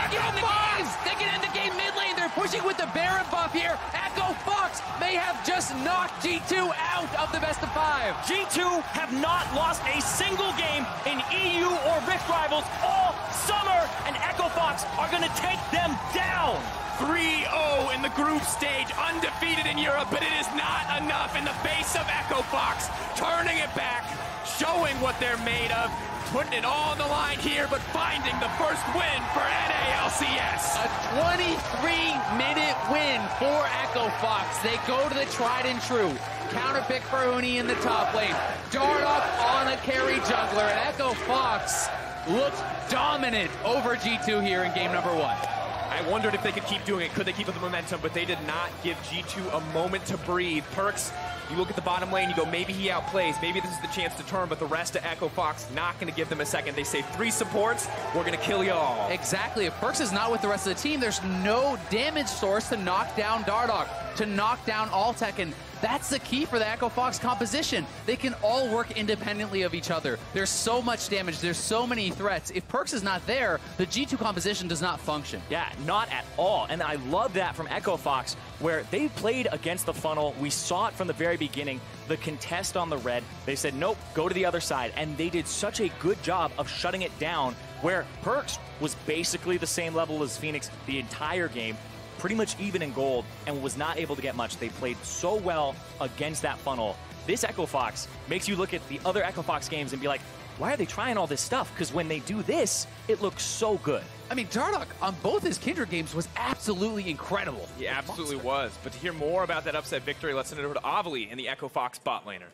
They can end the game mid lane. They're pushing with the Baron buff here. Echo Fox may have just knocked G2 out of the best of 5. G2 have not lost a single game in EU or Rift Rivals all summer, and Echo Fox are going to take them down. 3-0 in the group stage, undefeated in Europe, but it is not enough in the face of Echo Fox. Turning it back, showing what they're made of, putting it all on the line here, but finding the first win for NALCS. A 23-minute win for Echo Fox. They go to the tried and true. Counter pick for Huni in the top lane. Dardoch on a carry jungler, and Echo Fox looked dominant over G2 here in game number 1. I wondered if they could keep doing it. Could they keep up the momentum? But they did not give G2 a moment to breathe. Perkz, you look at the bottom lane, you go, maybe he outplays. Maybe this is the chance to turn, but the rest of Echo Fox not going to give them a second. They say 3 supports, we're going to kill y'all. Exactly. If Perkz is not with the rest of the team, there's no damage source to knock down Dardoch, to knock down Altec, and that's the key for the Echo Fox composition. They can all work independently of each other. There's so much damage. There's so many threats. If Perkz is not there, the G2 composition does not function. Yeah, not at all. And I love that from Echo Fox, where they played against the funnel. We saw it from the very beginning. The contest on the red, they said, nope, go to the other side. And they did such a good job of shutting it down, where Perkz was basically the same level as Fenix the entire game, pretty much even in gold, and was not able to get much. They played so well against that funnel. This Echo Fox makes you look at the other Echo Fox games and be like, why are they trying all this stuff? Because when they do this, it looks so good. I mean, Dardoch on both his Kindred games was absolutely incredible. He absolutely was. But to hear more about that upset victory, let's send it over to Avali in the Echo Fox bot laner.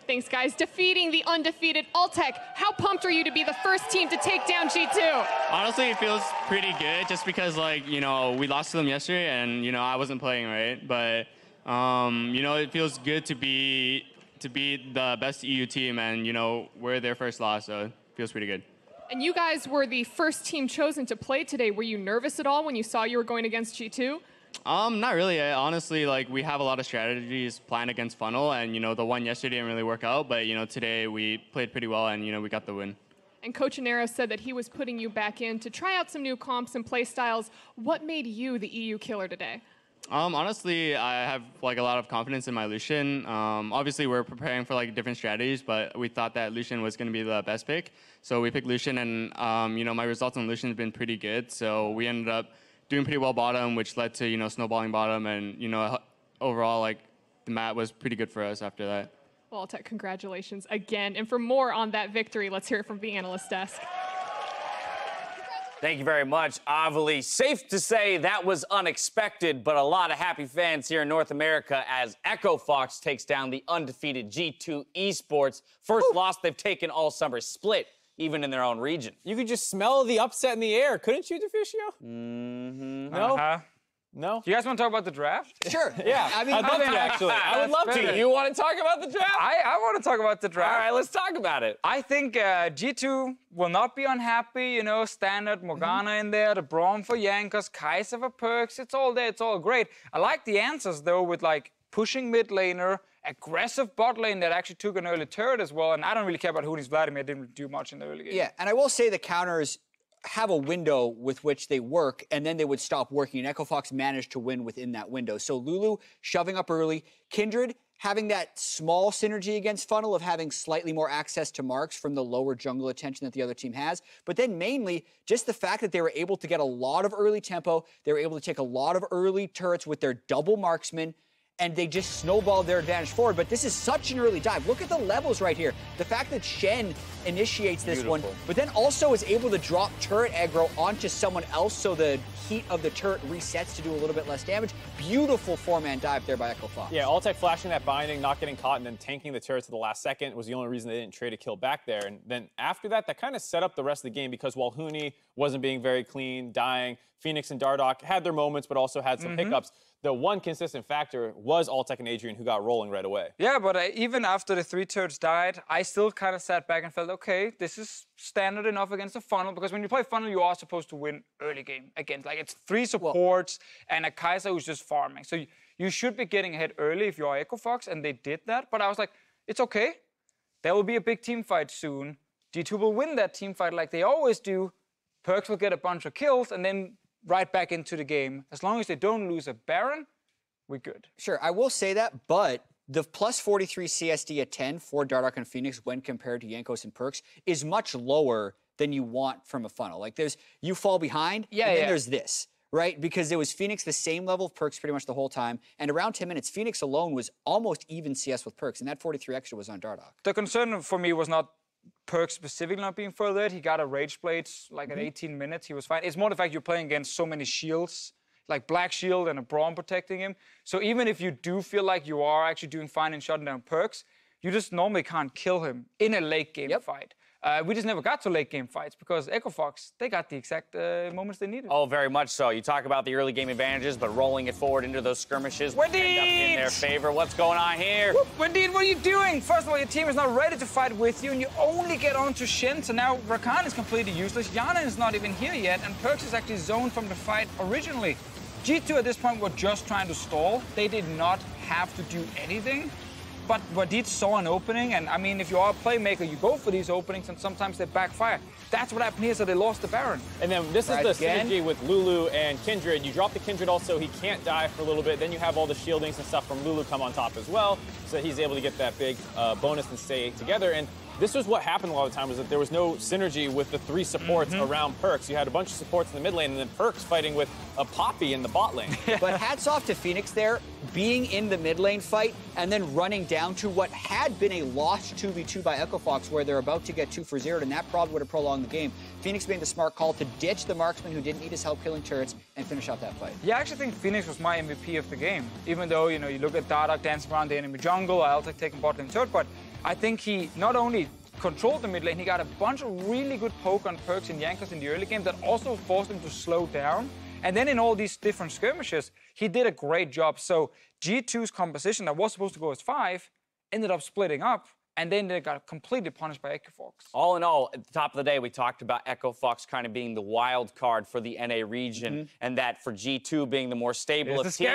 Thanks, guys. Defeating the undefeated Altec. How pumped are you to be the first team to take down G2? Honestly, it feels pretty good just because, like, you know, we lost to them yesterday and, you know, I wasn't playing right. But, you know, it feels good to be the best EU team and, you know, we're their first loss, so it feels pretty good. And you guys were the first team chosen to play today. Were you nervous at all when you saw you were going against G2? Not really. Honestly, like, we have a lot of strategies planned against Funnel, and, you know, the one yesterday didn't really work out, but, you know, today we played pretty well, and, you know, we got the win. And Coach Anero said that he was putting you back in to try out some new comps and play styles. What made you the EU killer today? Honestly, I have, like, a lot of confidence in my Lucian. Obviously, we're preparing for, like, different strategies, but we thought that Lucian was going to be the best pick. So we picked Lucian, and, you know, my results on Lucian have been pretty good, so we ended up doing pretty well bottom, which led to, you know, snowballing bottom, and, you know, overall, like, the map was pretty good for us after that. Well, Altec, congratulations again. And for more on that victory, let's hear it from the analyst desk. Thank you very much, Avali. Safe to say that was unexpected, but a lot of happy fans here in North America as Echo Fox takes down the undefeated G2 Esports. First loss they've taken all summer, split even in their own region. You could just smell the upset in the air, couldn't you, Deficio? No? No? Do you guys want to talk about the draft? Sure. Yeah, I mean, I'd love to, actually. I would love to. You want to talk about the draft? I want to talk about the draft. All right, let's talk about it. I think G2 will not be unhappy, you know, standard Morgana in there, the Braum for Jankos, Kaiser for Perkz, it's all there, it's all great. I like the answers, though, with, like, pushing mid laner, aggressive bot lane that actually took an early turret as well, and I don't really care about Huni's Vladimir, didn't do much in the early game. Yeah, and I will say the counters have a window with which they work, and then they would stop working, and Echo Fox managed to win within that window. So Lulu shoving up early, Kindred having that small synergy against Funnel of having slightly more access to marks from the lower jungle attention that the other team has, but then mainly just the fact that they were able to get a lot of early tempo, they were able to take a lot of early turrets with their double marksmen, and they just snowballed their advantage forward. But this is such an early dive. Look at the levels right here. The fact that Shen initiates this one, but then also is able to drop turret aggro onto someone else so the heat of the turret resets to do a little bit less damage. Beautiful four-man dive there by Echo Fox. Yeah, Altec flashing that binding, not getting caught, and then tanking the turret to the last second was the only reason they didn't trade a kill back there. And then after that, that kind of set up the rest of the game because while Huni wasn't being very clean, dying, Fenix and Dardoch had their moments but also had some hiccups. The one consistent factor was Altec and Adrian, who got rolling right away. Yeah, but even after the 3 turrets died, I still kind of sat back and felt, okay, this is standard enough against the funnel, because when you play funnel, you are supposed to win early game against, like, it's 3 supports and a Kai'Sa who's just farming. So you should be getting ahead early if you're Echo Fox, and they did that. But I was like, it's okay. There will be a big team fight soon. G2 will win that team fight like they always do. Perkz will get a bunch of kills, and then right back into the game. As long as they don't lose a Baron, we're good. Sure, I will say that, but the plus 43 CSD at 10 for Dardoch and Fenix when compared to Jankos and Perkz is much lower than you want from a funnel. Like, there's, you fall behind, and then there's this, right? Because it was Fenix the same level of Perkz pretty much the whole time, and around 10 minutes, Fenix alone was almost even CS with Perkz, and that 43 extra was on Dardoch. The concern for me was not Perkz specifically not being further ahead. He got a Rage Blade like at 18 minutes. He was fine. It's more the fact you're playing against so many shields, like Black Shield and a Braum protecting him. So even if you do feel like you are actually doing fine in shutting down Perkz, you just normally can't kill him in a late game fight. We just never got to late game fights because Echo Fox, they got the exact moments they needed. Oh, very much so. You talk about the early game advantages, but rolling it forward into those skirmishes will end up in their favor. What's going on here? Wadid, what are you doing? First of all, your team is not ready to fight with you, and you only get onto Shen, so now Rakan is completely useless. Hjarnan is not even here yet, and Perkz is actually zoned from the fight originally. G2 at this point were just trying to stall. They did not have to do anything. But Wadid saw an opening, and I mean, if you are a playmaker, you go for these openings, and sometimes they backfire. That's what happened here, so they lost the Baron. And then this is the synergy with Lulu and Kindred. You drop the Kindred also, he can't die for a little bit. Then you have all the shieldings and stuff from Lulu come on top as well, so that he's able to get that big bonus and stay together. And this was what happened a lot of the time, was that there was no synergy with the 3 supports around Perkz. You had a bunch of supports in the mid lane, and then Perkz fighting with a Poppy in the bot lane. But hats off to Fenix there, being in the mid lane fight, and then running down to what had been a lost 2v2 by Echo Fox, where they're about to get 2 for 0'd, and that probably would have prolonged the game. Fenix made the smart call to ditch the marksman who didn't need his help killing turrets and finish out that fight. Yeah, I actually think Fenix was my MVP of the game, even though, you know, you look at Dardoch dancing around the enemy jungle, Altec taking bot lane turret, but I think he not only controlled the mid lane, he got a bunch of really good poke on Perkz and Jankos in the early game that also forced him to slow down. And then in all these different skirmishes, he did a great job. So G2's composition that was supposed to go as 5 ended up splitting up, and then they got completely punished by Echo Fox. All in all, at the top of the day, we talked about Echo Fox kind of being the wild card for the NA region, and that for G2 being the more stable of teams,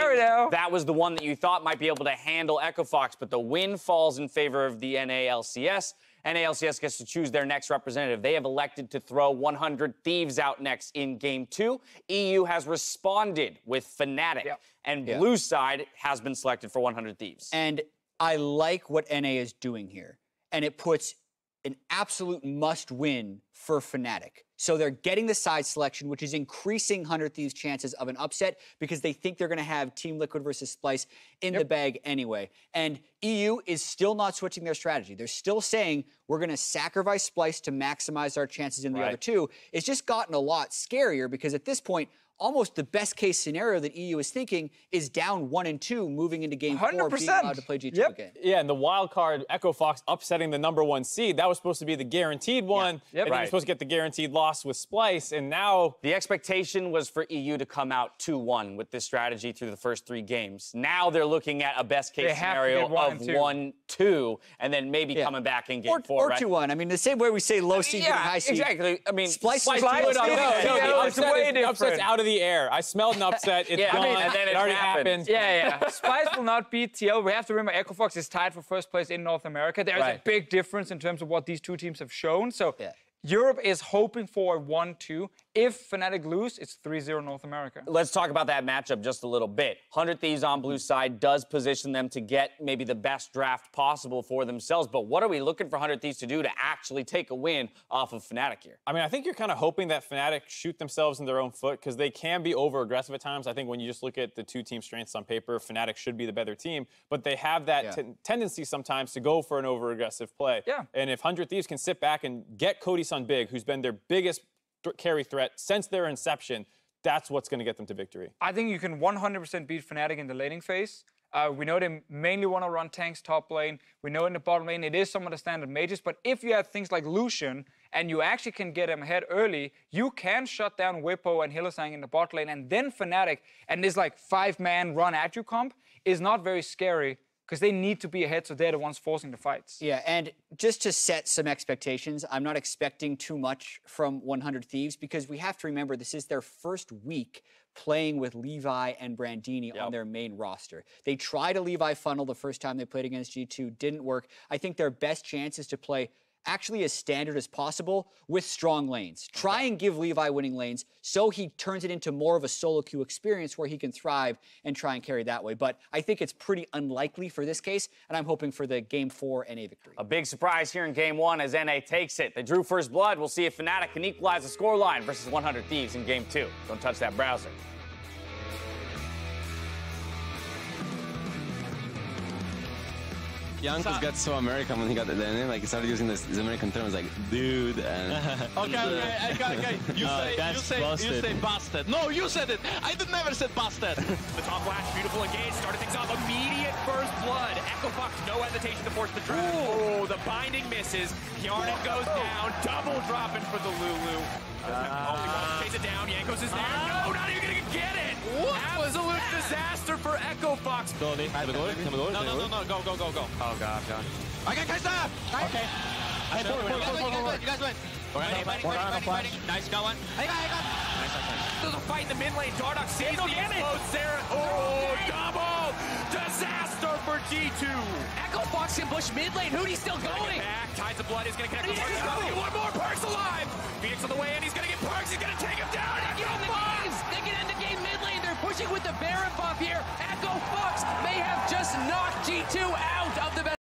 that was the one that you thought might be able to handle Echo Fox, but the win falls in favor of the NALCS. NALCS gets to choose their next representative. They have elected to throw 100 Thieves out next in Game 2. EU has responded with Fnatic, and Blue side has been selected for 100 Thieves. And I like what NA is doing here, and it puts an absolute must-win for Fnatic. So they're getting the side selection, which is increasing 100 Thieves' chances of an upset because they think they're going to have Team Liquid versus Splyce in the bag anyway. And EU is still not switching their strategy. They're still saying, we're going to sacrifice Splyce to maximize our chances in the other 2. It's just gotten a lot scarier because at this point, almost the best case scenario that EU is thinking is down 1 and 2 moving into game 4, being allowed to play G2 again. Yeah, and the wild card, Echo Fox upsetting the #1 seed, that was supposed to be the guaranteed one. And then you're supposed to get the guaranteed loss with Splyce, and now the expectation was for EU to come out 2-1 with this strategy through the first 3 games. Now they're looking at a best case scenario of 1-2, and then maybe coming back in game 4. Or 2-1. I mean, the same way we say low seed and high seed. Exactly. I mean, Splyce it's way different. Upset's out of the air. I smelled an upset. It's gone. And then it already happened. Splyce will not beat TL. We have to remember Echo Fox is tied for first place in North America. There's a big difference in terms of what these 2 teams have shown. So Europe is hoping for a 1-2. If Fnatic lose, it's 3-0 North America. Let's talk about that matchup just a little bit. 100 Thieves on blue side does position them to get maybe the best draft possible for themselves, but what are we looking for 100 Thieves to do to actually take a win off of Fnatic here? I mean, I think you're kind of hoping that Fnatic shoot themselves in their own foot because they can be over-aggressive at times. I think when you just look at the two team strengths on paper, Fnatic should be the better team, but they have that tendency sometimes to go for an over-aggressive play. Yeah. And if 100 Thieves can sit back and get Cody Sun Big, who's been their biggest carry threat since their inception, that's what's going to get them to victory. I think you can 100% beat Fnatic in the laning phase. We know they mainly want to run tanks top lane. We know in the bottom lane it is some of the standard mages, but if you have things like Lucian and you actually can get him ahead early, you can shut down Whippo and Hylissang in the bot lane, and then Fnatic and this like 5-man run at you comp is not very scary, because they need to be ahead, so they're the ones forcing the fights. Yeah, and just to set some expectations, I'm not expecting too much from 100 Thieves, because we have to remember this is their first week playing with Levi and Brandini on their main roster. They tried a Levi funnel the first time they played against G2, didn't work. I think their best chance is to play actually as standard as possible with strong lanes. Try and give Levi winning lanes so he turns it into more of a solo queue experience where he can thrive and try and carry that way. But I think it's pretty unlikely for this case, and I'm hoping for the Game 4 NA victory. A big surprise here in Game 1 as NA takes it. They drew first blood. We'll see if Fnatic can equalize the scoreline versus 100 Thieves in Game 2. Don't touch that browser. Jankos got so American when he got the name, like he started using this American terms like dude and. Okay. You say busted. No, you said it. I never said busted. The top flash, beautiful engage, started things off. Immediate first blood. Echo Fox, no hesitation to force the draft. Oh, the binding misses. Hjarnan goes down. Double dropping for the Lulu. Chase it down. Jankos is there. No, not even gonna get it. What? Absolute disaster for Echo Fox. No. Go. Oh god. Okay, Kaisa! Okay. You guys win. Ready. Nice, got one. I got. Nice. There's a fight in the mid lane. Dardoch sees the explode. Sarah. Oh, double disaster for G2. Echo Fox can push mid lane. Huni's still going. Back. Tides of blood is going to connect with Perkz. He's going to get one more. Perkz alive. Phoenix on the way in. He's going to get Perkz. He's going to take him down. They can end the game mid lane. They're pushing with the Baron buff here. Echo Fox may have just knocked G2 out of the